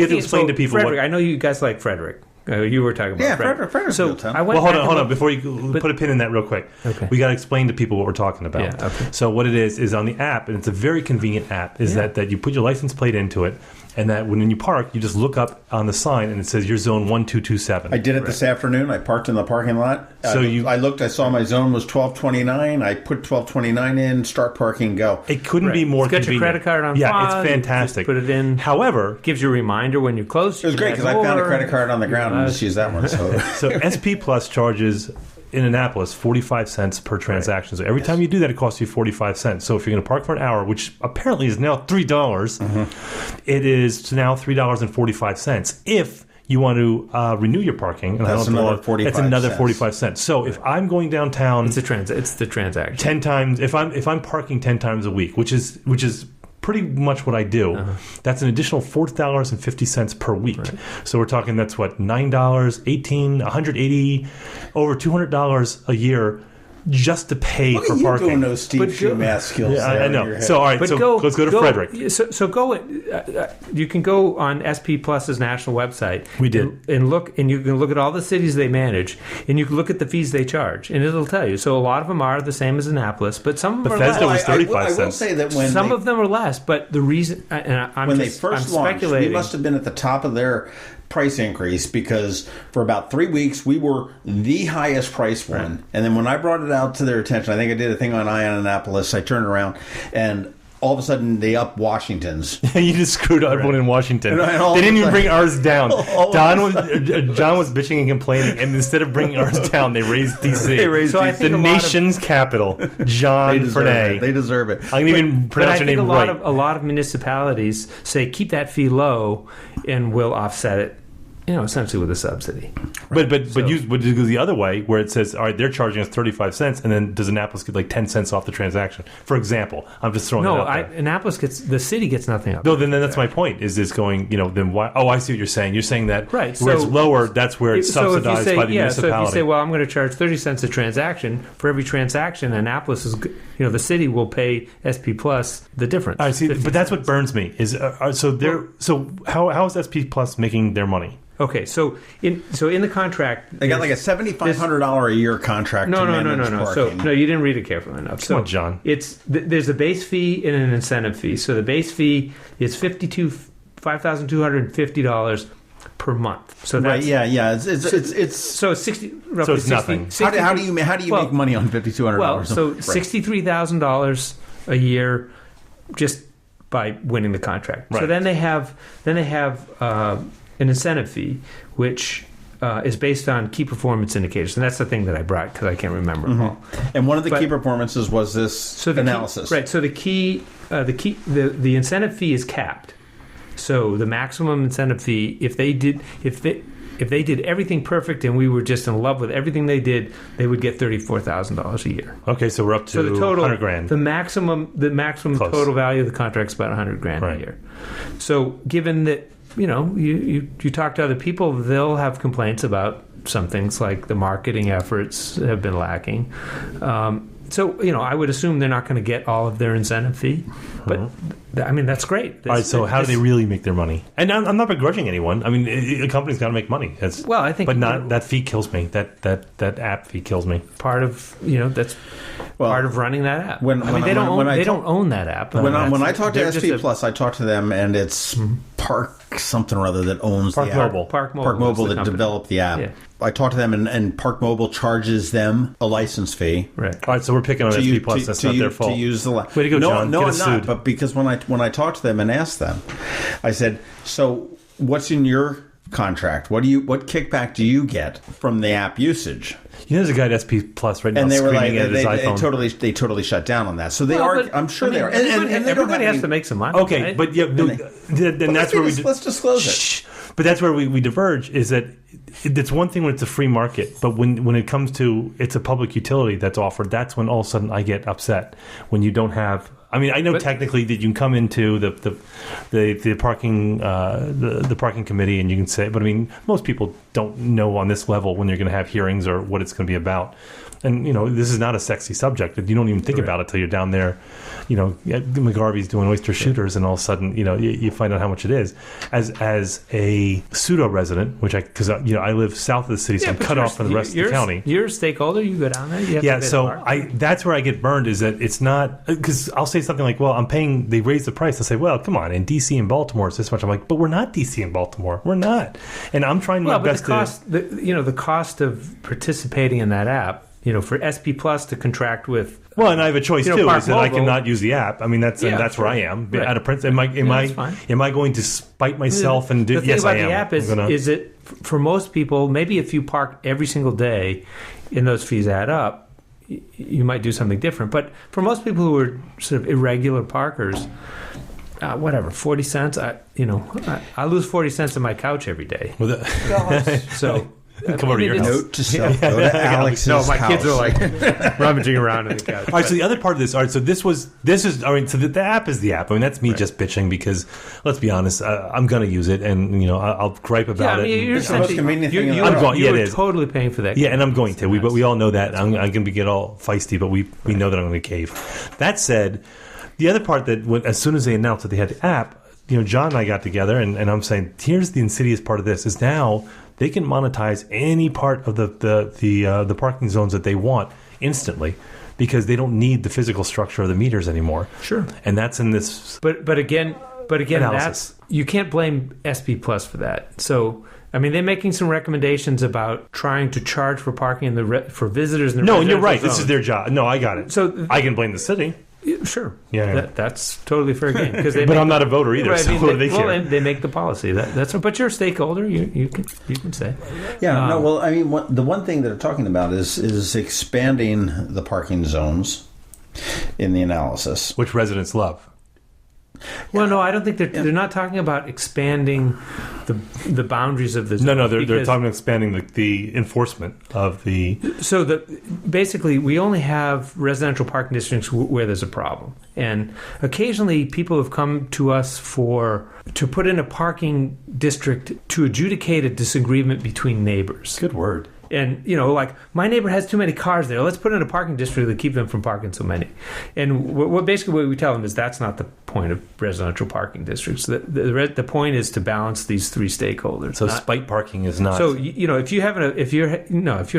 have to explain to people. Frederick, I know you guys like Frederick. You were talking about Frederick. So hold on. Before you put a pin in that real quick. Okay. We got to explain to people what we're talking about. Yeah, okay. So what it is on the app, and it's a very convenient app, is that you put your license plate into it, and that when you park, you just look up on the sign, and it says your zone 1227. I did it this afternoon. I parked in the parking lot. I looked. I saw my zone was 1229. I put 1229 in. Start parking. Go. It couldn't be more convenient. Got your credit card on file. Yeah, it's fantastic. Put it in. However, gives you a reminder when you close. It was great because I found a credit card on the ground and just used that one. So SP Plus charges in Annapolis 45 cents per transaction. So every time you do that, it costs you 45 cents. So if you're going to park for an hour, which apparently is now $3, it is now $3.45. If you want to renew your parking, and that's another 45 it's another 45 cents. So if I'm going downtown, it's the transaction 10 times. If I'm parking 10 times a week, which is pretty much what I do, that's an additional $4.50 per week. Right. So we're talking that's what, $9, $18, $180, over $200 a year just to pay for parking. Look at you doing those Steve Shoemass skills. Yeah, I know. So all right, let's go to Frederick. So go. You can go on SP Plus's national website. We did and look, and you can look at all the cities they manage, and you can look at the fees they charge, and it'll tell you. So a lot of them are the same as Annapolis, but some of them are less. Bethesda was 35 cents. I will say that when some of them are less, but the reason, and they first launched, we must have been at the top of their price increase, because for about 3 weeks we were the highest priced one. Right. And then when I brought it out to their attention, I think I did a thing on Annapolis, I turned around and all of a sudden they up Washington's. You just screwed everyone in Washington. They didn't even bring ours down. John was bitching and complaining, and instead of bringing ours down, they raised DC. The nation's capital. John Fernay. They deserve it. I can even pronounce your name right. A lot of municipalities say keep that fee low, and we'll offset it, essentially with a subsidy. Right. But it goes the other way, where it says, all right, they're charging us 35 cents, and then does Annapolis get like 10 cents off the transaction? For example, I'm just throwing it out there. Annapolis the city gets nothing up. No, then that's my point. Is this going, then why? Oh, I see what you're saying. You're saying that where it's lower, that's where it's subsidized by the municipality. So if you say, well, I'm going to charge 30 cents a transaction, for every transaction, Annapolis is, the city will pay SP Plus the difference. I see, but that's what burns me. Is so how is SP Plus making their money? Okay, so in the contract, they got like a $7,500 a year contract. No. So you didn't read it carefully enough. Come on, John. There's a base fee and an incentive fee. So the base fee is $5,250 per month. So that's it's 60. Roughly so it's 60, nothing. 60, how do you make money on $5,200? Well, so $63,000 a year just by winning the contract. Right. So then they have an incentive fee, which is based on key performance indicators, and that's the thing that I brought because I can't remember them all. And one of the key performances was this analysis, right? So the incentive fee is capped. So the maximum incentive fee, if they did everything perfect and we were just in love with everything they did, they would get $34,000 a year. Okay, so we're up to the total, $100,000. The maximum Close. Total value of the contract is about $100,000 a year. So given that you talk to other people, they'll have complaints about some things like the marketing efforts have been lacking. So, I would assume they're not going to get all of their incentive fee. But, that's great. All right, so how do they really make their money? And I'm not begrudging anyone. I mean, a company's got to make money. I think... But not that fee kills me. That app fee kills me. Part of, that's part of running that app. They don't own that app. When I talk to SP Plus, I talk to them, and it's Park something or other that owns the app. Park Mobile that developed the app. Yeah. I talked to them, and Park Mobile charges them a license fee. Right. All right, so we're picking on SP Plus. That's not their fault. To use the way to go, John. No, Get I'm us not. sued. But because when I talked to them and asked them, I said, "So what's in your contract? What kickback do you get from the app usage?" There's a guy at SP Plus right now, and they were screaming at his iPhone. They totally shut down on that. So they are. I'm sure they are. And everybody has to make some money. Okay, right? but that's where let's disclose it. But that's where we diverge. Is that it's one thing when it's a free market, but when it comes to it's a public utility that's offered, that's when all of a sudden I get upset when you don't have. I mean, I know technically that you can come into the parking the parking committee and you can say, but I mean, most people don't know on this level when you're going to have hearings or what it's going to be about. And this is not a sexy subject. You don't even think about it till you're down there. McGarvey's doing oyster shooters, and all of a sudden, you find out how much it is. As a pseudo resident, because I live south of the city, so I'm cut off from the rest of the county. You're a stakeholder. You go down there. So that's where I get burned. Is that it's not because I'll say something like, "Well, I'm paying." They raise the price. I say, "Well, come on, in DC and Baltimore, it's this much." I'm like, "But we're not DC and Baltimore. We're not." And I'm trying my best the cost of participating in that app. For SP Plus to contract with... Well, and I have a choice, too, Park is that Mobile. I cannot use the app. I mean, that's where I am. Right. Out of principle, am I going to spite myself and do... Yes, I am. The thing about the app is that for most people, maybe if you park every single day and those fees add up, you might do something different. But for most people who are sort of irregular parkers... 40 cents. I lose 40 cents on my couch every day. So... Come over to your house. Note to self. Go to Alex's house. No, my kids are like rummaging around in the couch. All right, so the other part of this, so this is, I mean, so the app is the app. I mean, that's me just bitching because, let's be honest, I'm going to use it and, I'll gripe about it. You're the most convenient thing in the world. You're totally paying for that. Yeah, and I'm going to. But we all know that. I'm going to get all feisty, but we know that I'm going to cave. That said, the other part that as soon as they announced that they had the app, John and I got together and I'm saying, here's the insidious part of this is now they can monetize any part of the parking zones that they want instantly because they don't need the physical structure of the meters anymore. Sure. And that's in this But again, analysis. You can't blame SP Plus for that. So, I mean, they're making some recommendations about trying to charge for parking for visitors in the No, and you're right. zone. This is their job. No, I got it. So I can blame the city. Sure. Yeah. That's totally fair game. But I'm not a voter either, so what do they care? Well, they make the policy. But you're a stakeholder. You can say. Yeah. No. Well, I mean, the one thing that they're talking about is expanding the parking zones in the analysis, which residents love. Well, no, I don't think they're not talking about expanding the boundaries of the zone. No, they're talking about expanding the enforcement of the... So basically, we only have residential parking districts where there's a problem. And occasionally, people have come to us to put in a parking district to adjudicate a disagreement between neighbors. Good word. And, like, my neighbor has too many cars there. Let's put in a parking district to keep them from parking so many. And basically what we tell them is that's not the point of residential parking districts. The point is to balance these three stakeholders. So spite parking is not. So, if you're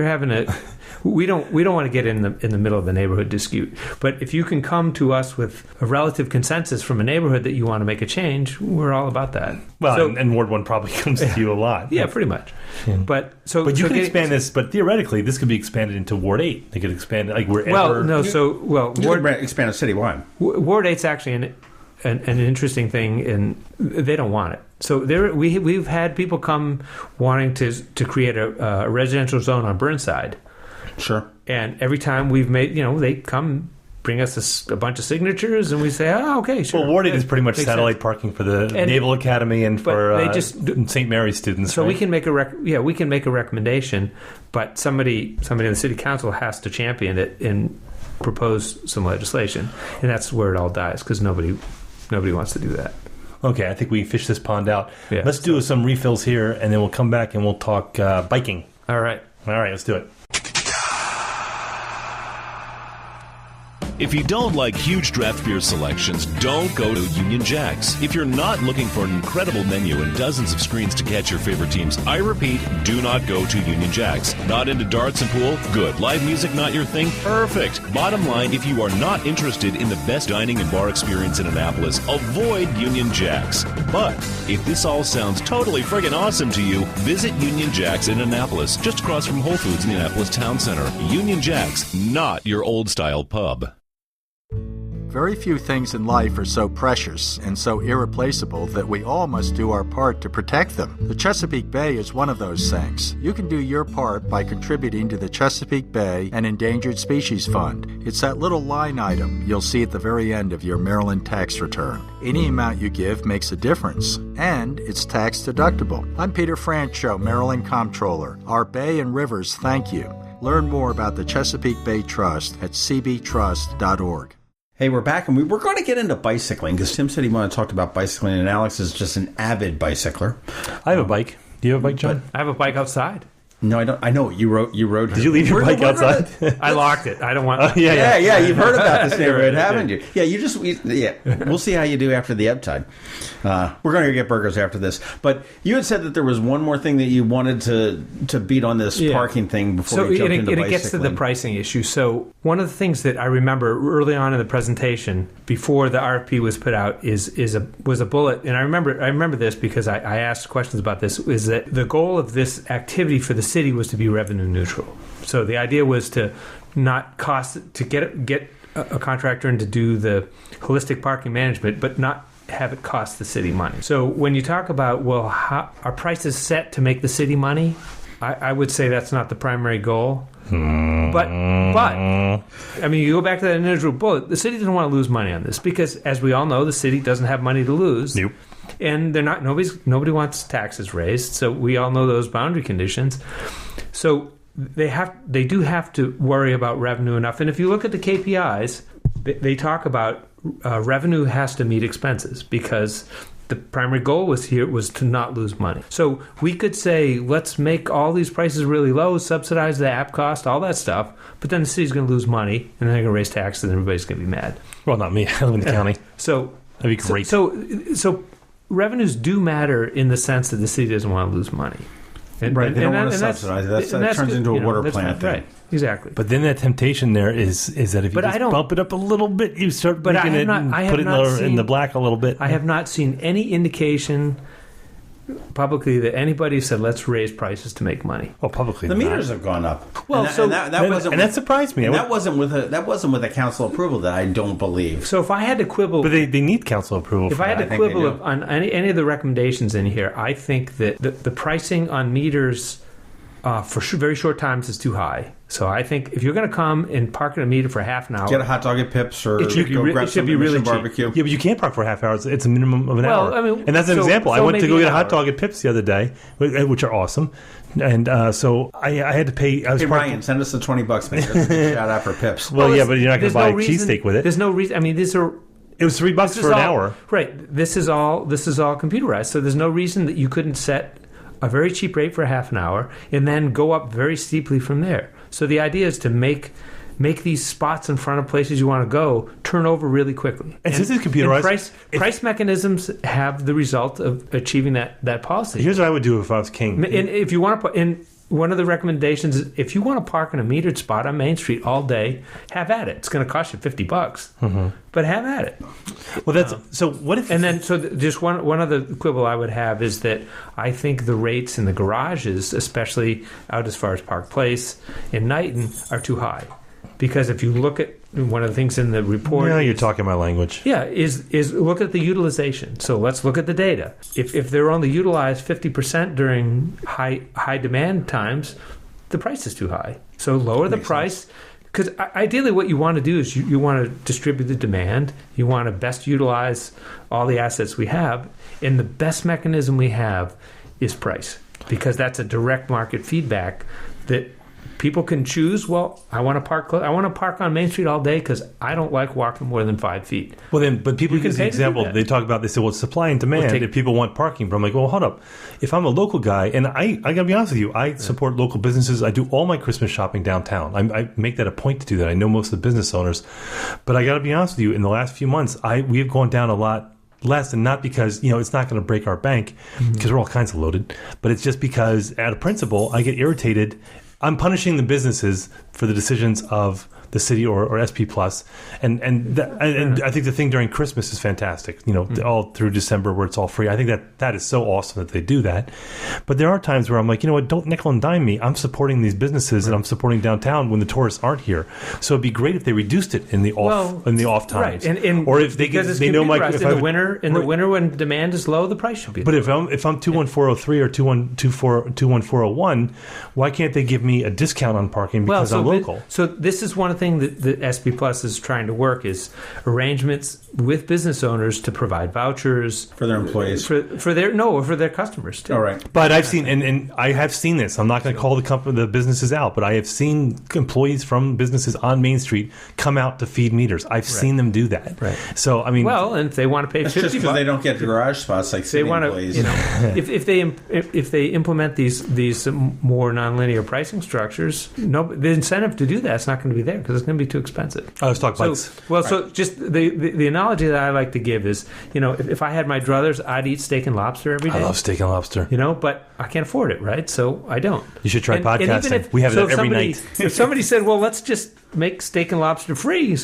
having a we don't want to get in the middle of the neighborhood dispute. But if you can come to us with a relative consensus from a neighborhood that you want to make a change, we're all about that. Well, and Ward 1 probably comes to you a lot. Yeah, pretty much. Yeah. But you can expand this. But theoretically, this could be expanded into Ward 8. They could expand it like wherever. Well, no. Ward expand it citywide. Ward 8's actually an interesting thing, and they don't want it. So we've had people come wanting to create a residential zone on Burnside. Sure. And every time we've made, they come bring us a bunch of signatures, and we say, "Oh, okay, sure." Well, Ward 8 is pretty much satellite parking for the Naval Academy and for St. Mary's students. So right? we can make a recommendation, but somebody in the city council has to champion it and propose some legislation, and that's where it all dies because nobody wants to do that. Okay, I think we fish this pond out. Yeah, let's do some refills here, and then we'll come back and we'll talk biking. All right, let's do it. If you don't like huge draft beer selections, don't go to Union Jack's. If you're not looking for an incredible menu and dozens of screens to catch your favorite teams, I repeat, do not go to Union Jack's. Not into darts and pool? Good. Live music not your thing? Perfect. Bottom line, if you are not interested in the best dining and bar experience in Annapolis, avoid Union Jack's. But if this all sounds totally friggin' awesome to you, visit Union Jack's in Annapolis, just across from Whole Foods in the Annapolis Town Center. Union Jack's, not your old-style pub. Very few things in life are so precious and so irreplaceable that we all must do our part to protect them. The Chesapeake Bay is one of those things. You can do your part by contributing to the Chesapeake Bay and Endangered Species Fund. It's that little line item you'll see at the very end of your Maryland tax return. Any amount you give makes a difference, and it's tax deductible. I'm Peter Francho, Maryland Comptroller. Our bay and rivers thank you. Learn more about the Chesapeake Bay Trust at cbtrust.org. Hey, we're back, and we're going to get into bicycling because Tim said he wanted to talk about bicycling, and Alex is just an avid bicycler. I have a bike. Do you have a bike, John? I have a bike outside. No, I don't. I know you rode. Did you leave your bike outside? I locked it. I don't want. Yeah. You've heard about this neighborhood, haven't you? Yeah. We'll see how you do after the ebb tide. We're going to get burgers after this. But you had said that there was one more thing that you wanted to beat on this parking thing before we jump into bicycling. It gets to the pricing issue. So one of the things that I remember early on in the presentation, before the RFP was put out, was a bullet. And I remember this because I asked questions about this. Is that the goal of this activity for the city was to be revenue neutral. So the idea was to not cost to get a contractor in to do the holistic parking management, but not have it cost the city money. So when you talk about, how are prices set to make the city money? I would say that's not the primary goal. But I mean, you go back to that individual bullet. The city doesn't want to lose money on this because, as we all know, the city doesn't have money to lose. Nope. And they're not. Nobody wants taxes raised. So we all know those boundary conditions. So they do have to worry about revenue enough. And if you look at the KPIs, they talk about revenue has to meet expenses because the primary goal was to not lose money. So we could say, let's make all these prices really low, subsidize the app cost, all that stuff. But then the city's going to lose money, and then they're going to raise taxes, and everybody's going to be mad. Well, not me. I live in the county. So that'd be great. So revenues do matter in the sense that the city doesn't want to lose money. They don't want to subsidize it. That turns into a water plant thing. Right, exactly. But then that temptation there is that if you just bump it up a little bit, you start making it and put it in the black a little bit. I have not seen any indication publicly that anybody said let's raise prices to make money. Well, publicly the meters have gone up. Well, and that surprised me. And that wasn't with a council approval. That I don't believe. So if I had to quibble, but they need council approval. If I had to quibble on any of the recommendations in here, I think that the pricing on meters for very short times is too high. So I think if you're going to come and park at a meter for half an hour, get a hot dog at Pips or it should be really barbecue. Yeah, but you can't park for a half hour. It's a minimum of an hour. I mean, and that's an example. I went to go get a hot dog at Pips the other day, which are awesome. And so I had to pay. Ryan, send us the $20, man. That's a shout out for Pips. Well, yeah, but you're not going to buy a cheesesteak with it. There's no reason. I mean, these are. It was $3 for an hour. Right. This is all computerized. So there's no reason that you couldn't set a very cheap rate for a half an hour and then go up very steeply from there. So the idea is to make these spots in front of places you want to go turn over really quickly. And since it's computerized, price mechanisms have the result of achieving that policy. Here's what I would do if I was king. And if you want to, one of the recommendations is if you want to park in a metered spot on Main Street all day, have at it. It's going to cost you $50, but have at it. Well, that's so. What if? And then, just one other quibble I would have is that I think the rates in the garages, especially out as far as Park Place in Knighton, are too high. Because if you look at one of the things in the report... Yeah, you're talking my language. Yeah, is look at the utilization. So let's look at the data. If they're only utilized 50% during high demand times, the price is too high. So lower the price. Because ideally what you want to do is you want to distribute the demand. You want to best utilize all the assets we have. And the best mechanism we have is price. Because that's a direct market feedback that... people can choose, well, I want to park on Main Street all day because I don't like walking more than 5 feet. Well, then, but people use the example, they talk about, they say, well, supply and demand, if people want parking. But I'm like, well, hold up. If I'm a local guy, and I got to be honest with you, I support local businesses. I do all my Christmas shopping downtown. I make that a point to do that. I know most of the business owners. But I got to be honest with you, in the last few months, we have gone down a lot less, and not because it's not going to break our bank, because we're all kinds of loaded, but it's just because out of principle I get irritated. I'm punishing the businesses for the decisions of the city or SP Plus, and I think the thing during Christmas is fantastic. All through December where it's all free. I think that is so awesome that they do that. But there are times where I'm like, what? Don't nickel and dime me. I'm supporting these businesses and I'm supporting downtown when the tourists aren't here. So it'd be great if they reduced it in the off times, right? Or if they know in the winter when demand is low, the price should be. But low. if I'm 21403 or 21401, why can't they give me a discount on parking because I'm local? So this is one thing that SP Plus is trying to work is arrangements with business owners to provide vouchers for their employees, for their customers too. All right. But I've seen and I have seen this. I'm not going to call the businesses out, but I have seen employees from businesses on Main Street come out to feed meters. I've seen them do that. Right. So I mean, and if they want to pay $50, just because they don't get garage spots like city employees. If they implement these more nonlinear pricing structures, the incentive to do that's not going to be there because it's going to be too expensive. I was talking bikes. So just the analogy that I like to give is, if I had my druthers, I'd eat steak and lobster every day. I love steak and lobster. But I can't afford it, right? So I don't. You should try podcasting. We have that every night. If somebody said, well, let's just make steak and lobster free,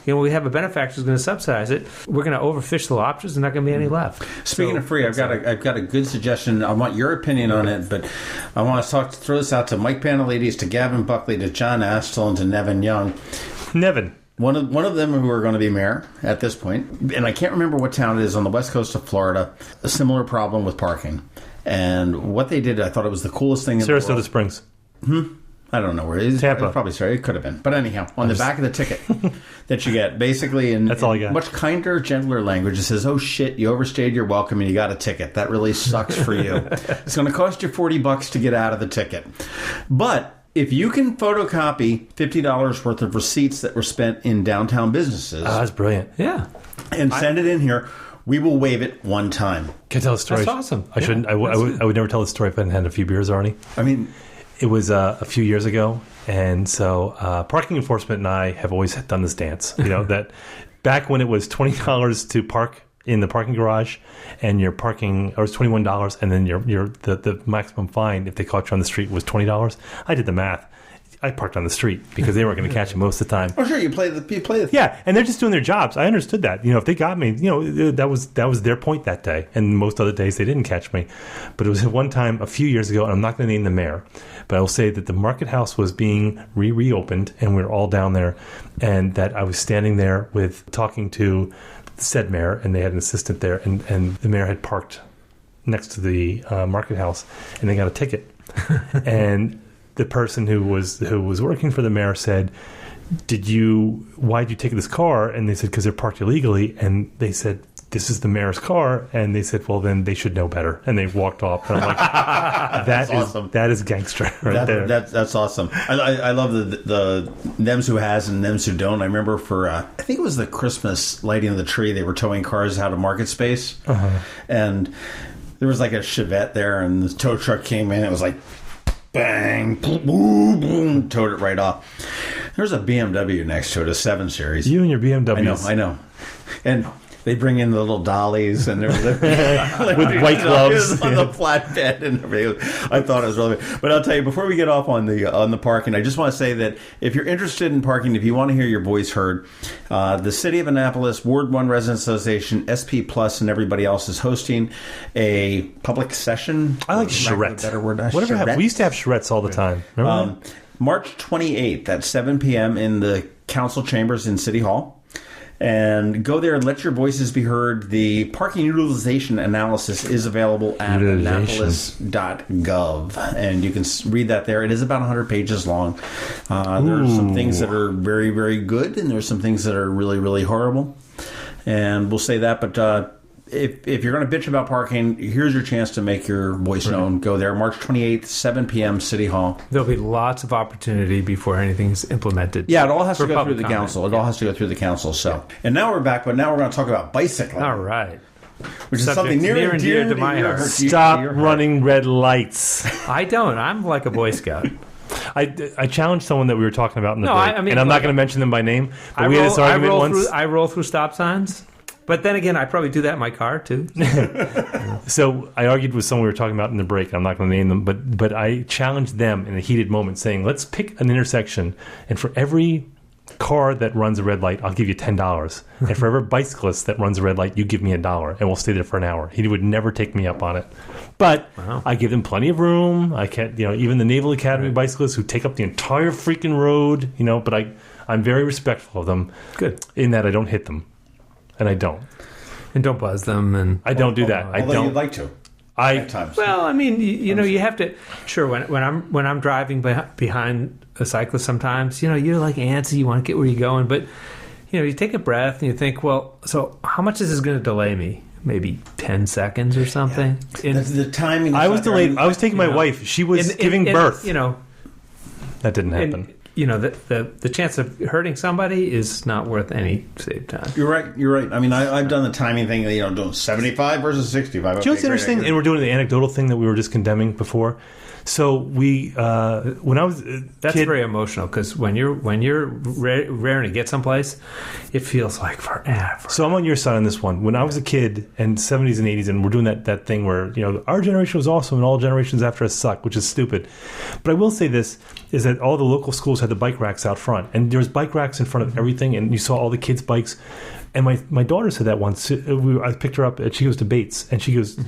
we have a benefactor who's going to subsidize it. We're going to overfish the lobsters. There's not going to be any left. Speaking of free, I've got a good suggestion. I want your opinion on it, but I want to throw this out to Mike Panelides, to Gavin Buckley, to John Astle, and to Nevin Young. Nevin. One of them who are going to be mayor at this point, and I can't remember what town it is on the west coast of Florida, a similar problem with parking. And what they did, I thought it was the coolest thing in the world. Sarasota Springs. I don't know where it is. Tampa. Probably sorry. It could have been. But anyhow, on the back of the ticket that you get, basically in much kinder, gentler language, it says, oh shit, you overstayed your welcome and you got a ticket. That really sucks for you. It's going to cost you $40 to get out of the ticket. But if you can photocopy $50 worth of receipts that were spent in downtown businesses. That's brilliant. Yeah. And send it in here, we will waive it one time. Can I tell a story? That's awesome. I shouldn't. I would never tell the story if I hadn't had a few beers already. I mean, it was a few years ago, and so parking enforcement and I have always done this dance. That back when it was $20 to park in the parking garage, and your parking, or it's $21, and then the maximum fine if they caught you on the street was $20. I did the math. I parked on the street because they weren't going to catch me most of the time. Oh, sure, you play the yeah, and they're just doing their jobs. I understood that. If they got me, that was their point that day, and most other days they didn't catch me. But it was one time a few years ago, and I'm not going to name the mayor, but I will say that the Market House was being reopened, and we were all down there, and that I was standing there talking to the said mayor, and they had an assistant there, and the mayor had parked next to the Market House, and they got a ticket, and the person who was working for the mayor said, why'd you take this car? And they said, because they're parked illegally. And they said, this is the mayor's car. And they said, well, then they should know better. And they walked off. And I'm like, that's awesome. That is gangster there. That's awesome. I love the thems who has and thems who don't. I remember for, I think it was the Christmas lighting of the tree, they were towing cars out of market space. And there was like a Chevette there, and the tow truck came in. It was like, bang, boom, boom, towed it right off. There's a BMW next to it, a 7 Series. You and your BMWs. I know. And they bring in the little dollies and everything. With white gloves. On the flatbed and everything. I thought it was really good. But I'll tell you, before we get off on the parking, I just want to say that if you're interested in parking, if you want to hear your voice heard, the City of Annapolis, Ward 1 Residents Association, SP Plus, and everybody else is hosting a public session. I like charrette. Better word. Whatever happened? We used to have charrettes all the time. Remember March 28th at 7 p.m. in the council chambers in City Hall. And go there and let your voices be heard. The parking utilization analysis is available at annapolis.gov. And you can read that there. It is about 100 pages long. There are some things that are very, very good, and there's some things that are really, really horrible. And we'll say that, but if you're going to bitch about parking, here's your chance to make your voice known. Go there, March 28th, 7 p.m., City Hall. There'll be lots of opportunity before anything's implemented. Yeah, it all has to go through the council. It all has to go through the council. So, and now we're back, but now we're going to talk about bicycling. All right. Which is something near and dear to my heart. Stop running red lights. I don't. I'm like a Boy Scout. I challenged someone that we were talking about in the break, and I'm not going to mention them by name, but we had this argument once. I roll through stop signs. But then again, I probably do that in my car, too. So I argued with someone we were talking about in the break. I'm not going to name them, but I challenged them in a heated moment saying, let's pick an intersection, and for every car that runs a red light, I'll give you $10. And for every bicyclist that runs a red light, you give me $1, and we'll stay there for an hour. He would never take me up on it. But I give them plenty of room. I can't, even the Naval Academy bicyclists who take up the entire freaking road, but I'm very respectful of them. Good. In that I don't hit them. And I don't. And don't buzz them. And I don't do that. Although you'd like to. At times. Well, I mean, you have to. Sure, when I'm driving behind a cyclist, sometimes you're like antsy. You want to get where you're going, but you take a breath and you think, well, so how much is this going to delay me? Maybe 10 seconds or something. Yeah. The timing. I was delayed. I was taking my wife. She was giving birth. That didn't happen. The chance of hurting somebody is not worth any saved time. You're right. I mean, I've done the timing thing, doing 75 versus 65. Do you know what's interesting? And we're doing the anecdotal thing that we were just condemning before. So we, when I was that's very emotional because when you're raring to get someplace, it feels like forever. So I'm on your side on this one. When I was a kid in 70s and 80s, and we're doing that thing where our generation was awesome and all generations after us suck, which is stupid. But I will say this is that all the local schools had the bike racks out front, and there was bike racks in front of everything, and you saw all the kids' bikes. And my daughter said that once. I picked her up, and she goes to Bates, and she goes,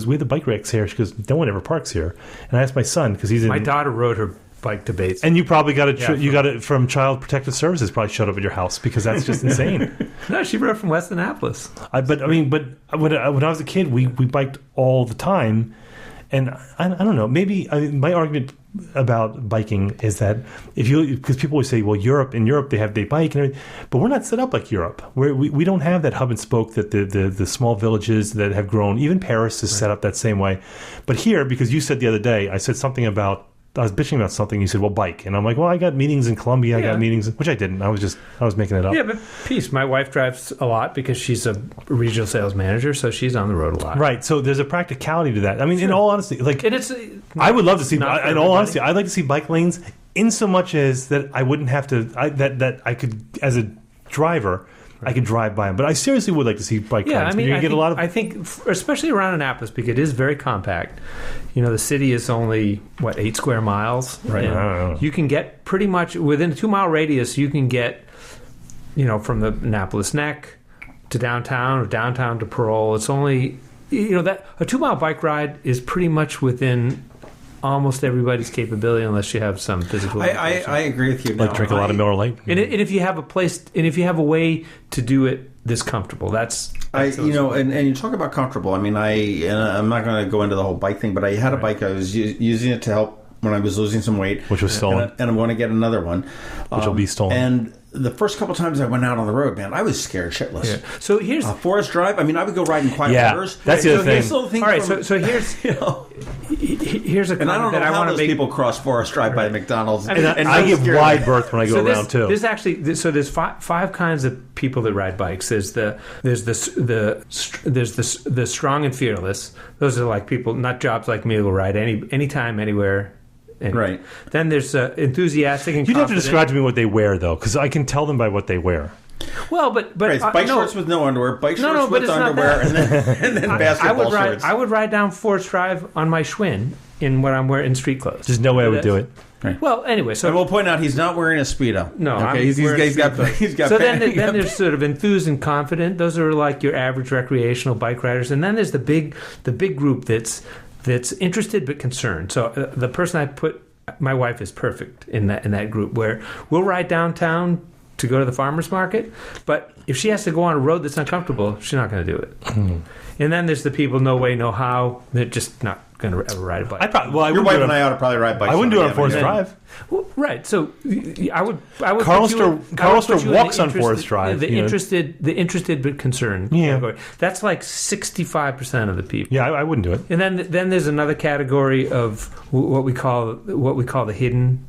we have the bike racks here. She goes, no one ever parks here. And I asked my son because he's in. My daughter rode her bike to Bates, and you probably got it. You got it from Child Protective Services. Probably showed up at your house because that's just insane. No, she rode from West Annapolis. But when I was a kid, we biked all the time, and I don't know. Maybe my argument about biking is that because people always say, well, in Europe they bike and everything, but we're not set up like Europe. We don't have that hub and spoke that the small villages that have grown. Even Paris is set up that same way. But here, because you said the other day, I said something about. I was bitching about something. You said, well, bike. And I'm like, well, I got meetings in Columbia. I got meetings, which I didn't. I was making it up. Yeah, but peace. My wife drives a lot because she's a regional sales manager, so she's on the road a lot. Right. So there's a practicality to that. I mean, in all honesty, I would love to see, in all honesty, I'd like to see bike lanes in so much as that I wouldn't have to, that I could, as a driver, I could drive by them. But I seriously would like to see bike lanes. I mean, I think, especially around Annapolis, because it is very compact. The city is only, 8 square miles? Right. And you can get pretty much, within a 2-mile radius, you can get, from the Annapolis Neck to downtown, or downtown to Parole. It's only, that a 2-mile bike ride is pretty much within almost everybody's capability unless you have some physical. I agree with you. Drink a lot of Miller Lite. And if you have a place, and if you have a way to do it this comfortable, that's and you talk about comfortable. I mean, I'm not going to go into the whole bike thing, but I had a bike. I was using it to help when I was losing some weight, which was stolen, and I'm going to get another one, which will be stolen. And the first couple times I went out on the road, man, I was scared shitless. Yeah. So here's Forest Drive. I mean, I would go ride in quiet waters. That's the other thing. All right, so here's here's a comment and I don't know that I how want to those make. people cross Forest Drive by McDonald's. And I give wide berth when I go around too. There's actually there's five kinds of people that ride bikes. There's the strong and fearless. Those are like people, not jobs like me, who will ride anytime, anywhere. Right. Then there's enthusiastic and You'd have to confident. describe to me what they wear, though, because I can tell them by what they wear. Well, but right, bike shorts with no underwear, bike shorts with underwear, and then basketball shorts. I would ride down Forest Drive on my Schwinn in what I'm wearing in street clothes. There's no way I would do it. Right. Well, anyway, so and we'll point out he's not wearing a Speedo. No, okay? He's got. So then there's sort of enthused and confident. Those are like your average recreational bike riders, and then there's the big group that's interested but concerned. So the person I put. My wife is perfect in that group where we'll ride downtown to go to the farmer's market, but if she has to go on a road that's uncomfortable, she's not going to do it. And then there's the people, no way, no how, they're just not going to ever ride a bike. Your wife and I ought to probably ride bikes. I wouldn't do it on Forest Drive. Well, right. So I would. Carlster walks on Forest Drive. The interested but concerned. Category. That's like 65% of the people. Yeah, I wouldn't do it. And then there's another category of what we call the hidden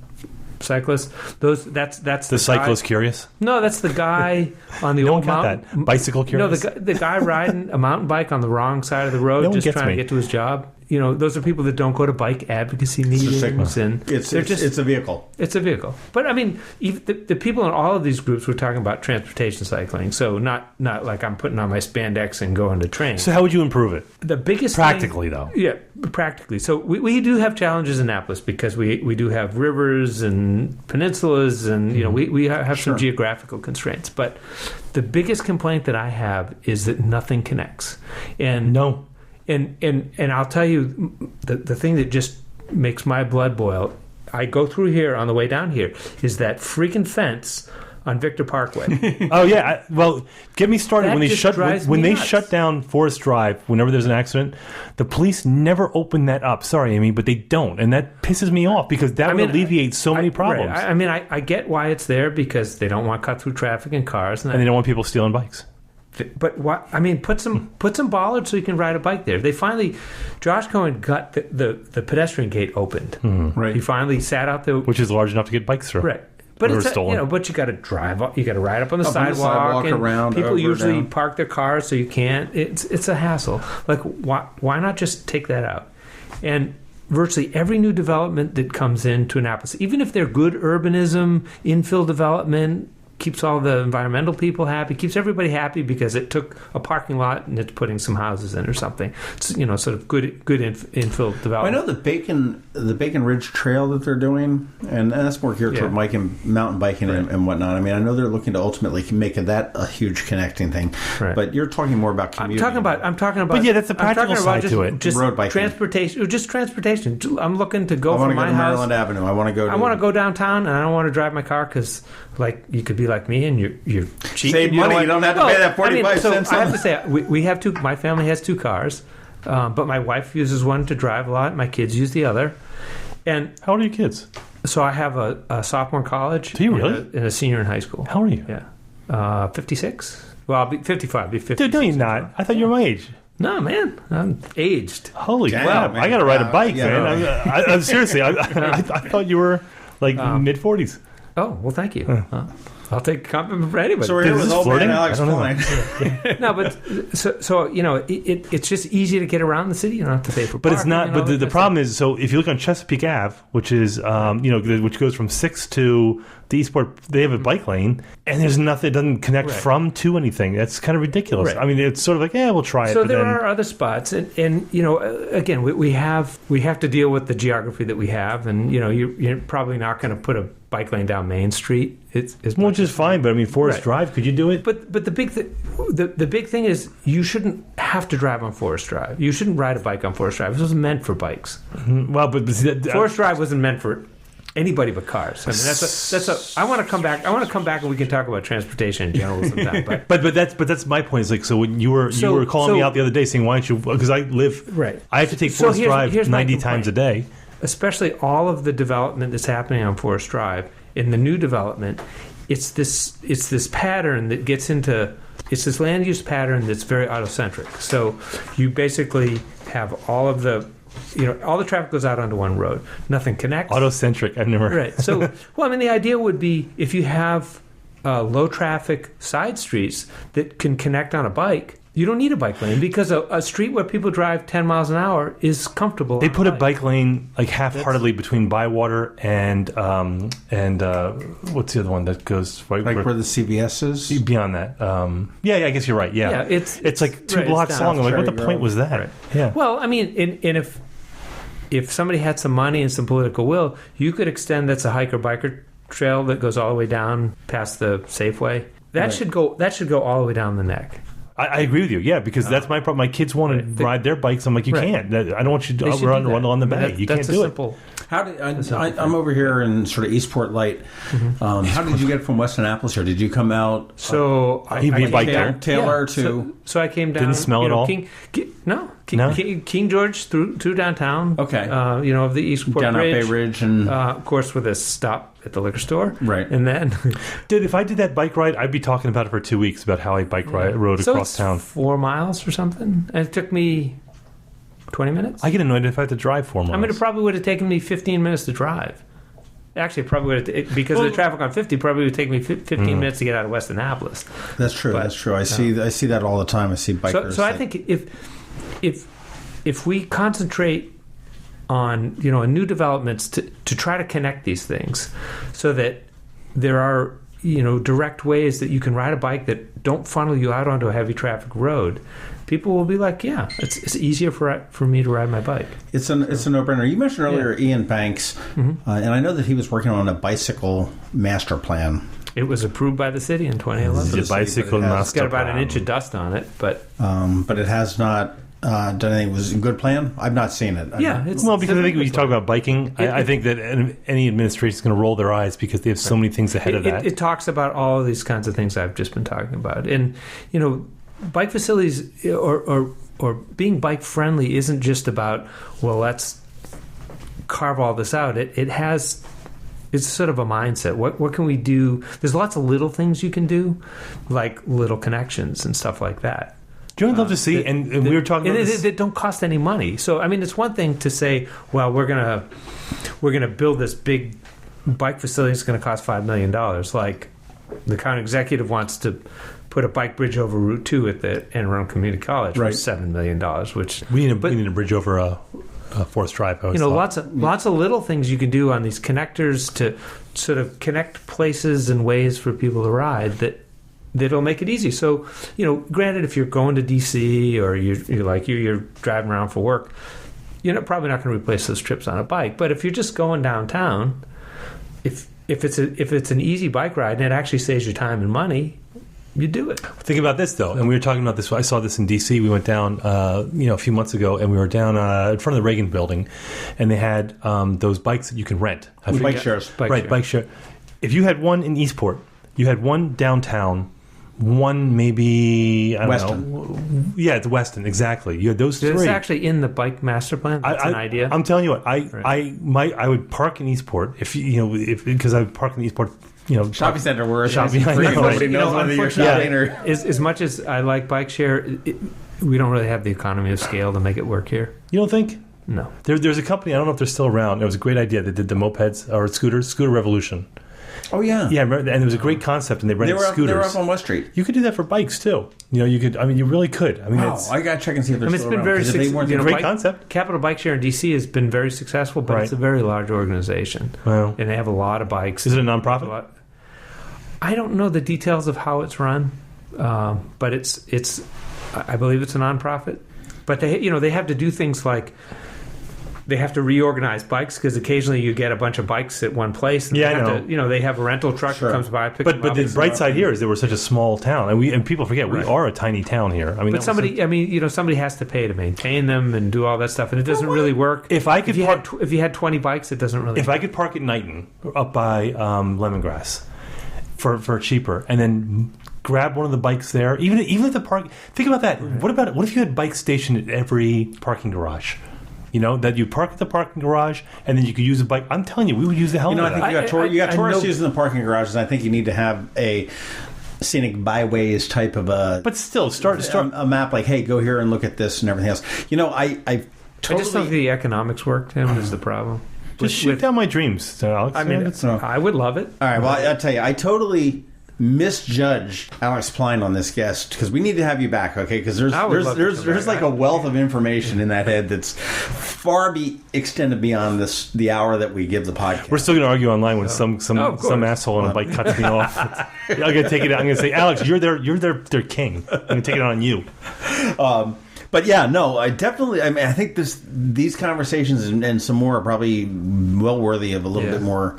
cyclists. That's the cyclist guy. Curious. No, that's the guy on the no old one got mountain. That. Bicycle Curious. No, the guy riding a mountain bike on the wrong side of the road, just trying to get to his job. You know, those are people that don't go to bike advocacy meetings, and it's a vehicle. It's a vehicle. But I mean, the people in all of these groups were talking about transportation cycling. So not like I'm putting on my spandex and going to train. So how would you improve it? The biggest practically though. Yeah, practically. So we do have challenges in Annapolis because we do have rivers and peninsulas, and you know we have some geographical constraints. But the biggest complaint that I have is that nothing connects. And And I'll tell you, the thing that just makes my blood boil, I go through here on the way down here, is that freaking fence on Victor Parkway. Oh, yeah. Well, get me started. When they nuts. shut down Forest Drive, whenever there's an accident, the police never open that up. Sorry, Amy, but they don't. And that pisses me off because that would alleviate so many problems. Right. I mean, I get why it's there because they don't want cut-through traffic and cars. And they don't want people stealing bikes. But what I mean, put some bollards so you can ride a bike there. They finally, Josh Cohen got the pedestrian gate opened. Right. He finally sat out which is large enough to get bikes through. Right. But but you got to drive up. You got to ride up on the sidewalk and around. People usually park their cars, so you can't. It's a hassle. Like why not just take that out? And virtually every new development that comes into Annapolis, even if they're good urbanism, infill development, keeps all the environmental people happy, keeps everybody happy because it took a parking lot and it's putting some houses in or something. It's, sort of good infill development. I know the Bacon Ridge Trail that they're doing, and that's more geared toward mountain biking and whatnot. I mean, I know they're looking to ultimately make that a huge connecting thing. Right. But you're talking more about commuting. I'm talking about. But yeah, that's the practical side to it. Just road biking. Transportation. I'm looking to go from my house. I want to go to Maryland Avenue. I want to go downtown, and I don't want to drive my car because, like, you could be like me and you're cheap. Save money. You don't have to pay that 45 cents. I have to say, we have two. My family has two cars, but my wife uses one to drive a lot. My kids use the other. And how old are your kids? So I have a sophomore in college. Do you really? And a senior in high school. How old are you? Yeah, 56. Well, I'll be 55. I'll be 50. Dude, no, you're not. I thought you were my age. No, man, I'm aged. Holy crap! Man. I got to ride a bike, man. I'm seriously. I thought you were like mid 40s. Oh well, thank you. I'll take a compliment for anybody. So we're here with old man Alex Pline. No, but so it's just easy to get around the city. You don't have to pay for parking. But it's not. But the problem is, so if you look on Chesapeake Ave, which is which goes from 6th to the Eastport, they have a bike lane, and there's nothing. It doesn't connect from to anything. That's kind of ridiculous. Right. I mean, it's sort of like, we'll try it. So there are other spots, and again, we have to deal with the geography that we have, and you're probably not going to put a bike lane down Main Street. It's which is fine, but I mean, Forest Drive, could you do it? But the big the big thing is you shouldn't have to drive on Forest Drive. You shouldn't ride a bike on Forest Drive. This wasn't meant for bikes. Mm-hmm. Well, but Forest Drive wasn't meant for anybody but cars. I mean, I want to come back. I want to come back and we can talk about transportation in general sometime. But that's my point. Is like, so when you were calling me out the other day saying, why don't you? Because I live I have to take Forest Drive 90 times a day. Especially all of the development that's happening on Forest Drive in the new development, it's this pattern that gets into, it's this land use pattern that's very autocentric. So you basically have all of the, all the traffic goes out onto one road. Nothing connects. Autocentric. I've never. Right. So, the idea would be if you have low traffic side streets that can connect on a bike, you don't need a bike lane because a street where people drive 10 miles an hour is comfortable. They put a bike lane like half-heartedly between Bywater and what's the other one that goes right where the CVS is? Beyond that, I guess you're right. Yeah, it's like 2 blocks long. I'm like, what the point was that? Right. Yeah. Well, I mean, and if somebody had some money and some political will, you could extend that's a hiker biker trail that goes all the way down past the Safeway. That should go all the way down the neck. I agree with you, yeah, because that's my problem. My kids want to ride their bikes. I'm like, you can't. I don't want you to run on the bay. You can't do it. I'm over here in sort of Eastport Light. Mm-hmm. How did you get from West Annapolis here? Did you come out? So I came down Taylor to. So I came down. Didn't smell at all. King George through downtown. Okay. Of the Eastport down Bridge. Up Bay Ridge, and of course with a stop at the liquor store. Right. And then, dude, if I did that bike ride, I'd be talking about it for 2 weeks about how I rode across town. 4 miles or something, and it took me 20 minutes. I get annoyed if I have to drive 4 miles. I mean, it probably would have taken me 15 minutes to drive. Actually, it probably would have, because of the traffic on 50, probably would take me 15 minutes to get out of West Annapolis. That's true. That's true. I see that all the time. I see bikers. So I think if we concentrate on new developments to try to connect these things, so that there are direct ways that you can ride a bike that don't funnel you out onto a heavy traffic road, people will be like, yeah, it's easier for me to ride my bike. It's a no-brainer. You mentioned earlier Ian Banks, and I know that he was working on a bicycle master plan. It was approved by the city in 2011. The bicycle master plan. It's got about an inch of dust on it, but it has not done anything. Was it a good plan? I've not seen it. Because I think when you talk about biking, I think that any administration is going to roll their eyes because they have so many things ahead of that. It talks about all of these kinds of things I've just been talking about. And, bike facilities or being bike friendly isn't just about, well, let's carve all this out. It's sort of a mindset. What can we do? There's lots of little things you can do, like little connections and stuff like that. Do you love to see? And we were talking about this. That don't cost any money. So I mean, it's one thing to say, well, we're gonna build this big bike facility. It's going to cost $5 million. Like the county executive wants to put a bike bridge over Route 2 at the Anne Arundel Community College for $7 million. Which we need a bridge over a Forest Drive. Lots of little things you can do on these connectors to sort of connect places and ways for people to ride that'll make it easy. So, granted, if you're going to D.C. or you're driving around for work, you're probably not going to replace those trips on a bike. But if you're just going downtown, if it's an easy bike ride and it actually saves you time and money, you do it. Think about this, though, and we were talking about this. I saw this in D.C. We went down, a few months ago, and we were down in front of the Reagan Building, and they had those bikes that you can rent. Bike shares. Bike share. If you had one in Eastport, you had one downtown, one maybe Weston. Yeah, it's Weston, exactly. You had those three. It's actually in the bike master plan. That's an idea. I'm telling you what, I would park in Eastport because I would park in Eastport. Shopping center where shopping. Nobody knows whether you're shopping or. As much as I like bike share, we don't really have the economy of scale to make it work here. You don't think? No. There's a company, I don't know if they're still around. It was a great idea. They did the mopeds or scooters, Scooter Revolution. Oh yeah, yeah, and it was a great concept, and they rented scooters. They were up on West Street. You could do that for bikes too. You could. I mean, you really could. I mean, I got to check and see if they're still around. It's been very great concept. Capital Bike Share in DC has been very successful, but it's a very large organization, and they have a lot of bikes. Is it a nonprofit? I don't know the details of how it's run, but it's. I believe it's a nonprofit, but they have to do things like. They have to reorganize bikes because occasionally you get a bunch of bikes at one place. And they have a rental truck that comes by. But the bright side here is that we're such a small town, and people forget we are a tiny town here. I mean, somebody has to pay to maintain them and do all that stuff, and it doesn't really work. If you had 20 bikes, it doesn't really. If I could park at Knighton up by Lemongrass for cheaper, and then grab one of the bikes there, even if the park. Think about that. What if you had bikes stationed at every parking garage? that you park at the parking garage and then you could use a bike. I'm telling you, we would use the hell out of that. I think you got tourists using the parking garages. I think you need to have a scenic byways type of a. But still, start a map like, hey, go here and look at this and everything else. I just don't think the economics work, Tim, is the problem. Just shoot down my dreams, Alex. I mean, I would love it. All right, well, I'll tell you, I totally misjudged Alex Pline on this guest because we need to have you back, okay? Because there's like a wealth of information in that head that's far extended beyond the hour that we give the podcast. We're still going to argue online when some asshole on a bike cuts me off. I'm going to take it. I'm going to say, Alex, you're their king. I'm going to take it on you. But yeah, no, I think these conversations and some more are probably well worthy of a little bit more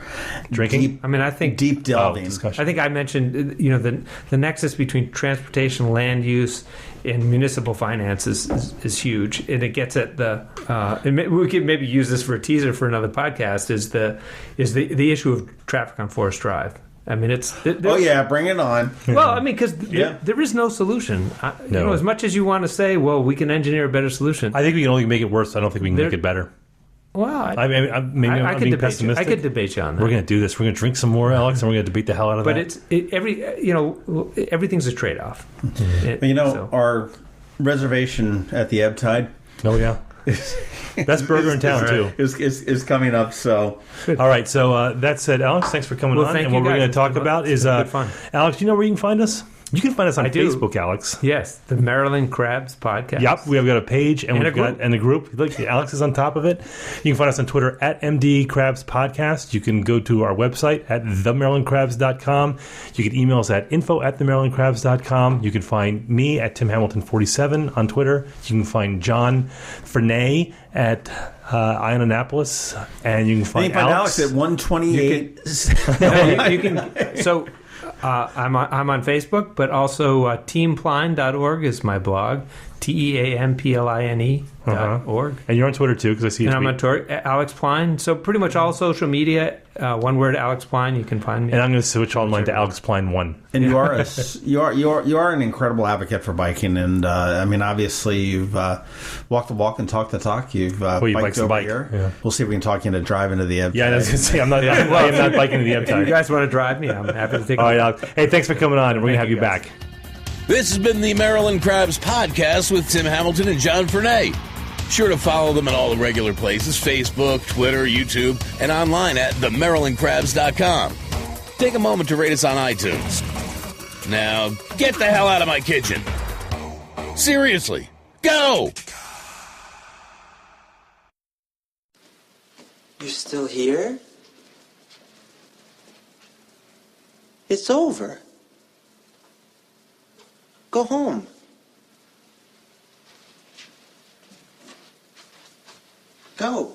drinking. I think deep delving. Discussion. I think I mentioned the nexus between transportation, land use, and municipal finance is huge, and it gets at we could maybe use this for a teaser for another podcast. Is the issue of traffic on Forest Drive. I mean, bring it on. Well, I mean, because there is no solution. As much as you want to say, well, we can engineer a better solution. I think we can only make it worse. I don't think we can make it better. Well, I'm being pessimistic. I could debate you on that. We're going to do this. We're going to drink some more, Alex, and we're going to debate the hell out of that. But everything's a trade-off. Our reservation at the Ebb Tide. Oh yeah. Best burger in town too is coming up. So all right. So that said, Alex, thanks for coming on. And what we're going to talk about is fun. Alex. You know where you can find us? You can find us on Facebook, Alex. Yes, the Maryland Crabs Podcast. Yep, we have got a page and we've got a group. Look, Alex is on top of it. You can find us on Twitter at MD Crabs Podcast. You can go to our website at themarylandcrabs.com. You can email us at info@themarylandcrabs.com. You can find me at Tim Hamilton47 on Twitter. You can find John Fernay at Annapolis, and you can find Alex at 128. You can. So. I'm on Facebook, but also teampline.org is my blog. TEAMPLINE.org. And you're on Twitter too, because I see you. And I'm on Twitter, Alex Pline. So pretty much all social media, one word, Alex Pline. You can find me. And I'm going to switch all mine to Alex Pline 1. And you are an incredible advocate for biking, and obviously you've walked the walk and talked the talk. You've biked over here. Yeah. We'll see if we can talk you into drive into the Ebb. Yeah, I was going to say I am not biking to the Ebb. If you guys want to drive me, I'm happy to take. All right, Alex. Hey, thanks for coming on, and we're going to have you back. This has been the Maryland Crabs Podcast with Tim Hamilton and John Fernay. Sure to follow them at all the regular places, Facebook, Twitter, YouTube, and online at themarylandcrabs.com. Take a moment to rate us on iTunes. Now, get the hell out of my kitchen. Seriously, go! You're still here? It's over. Go home. Go.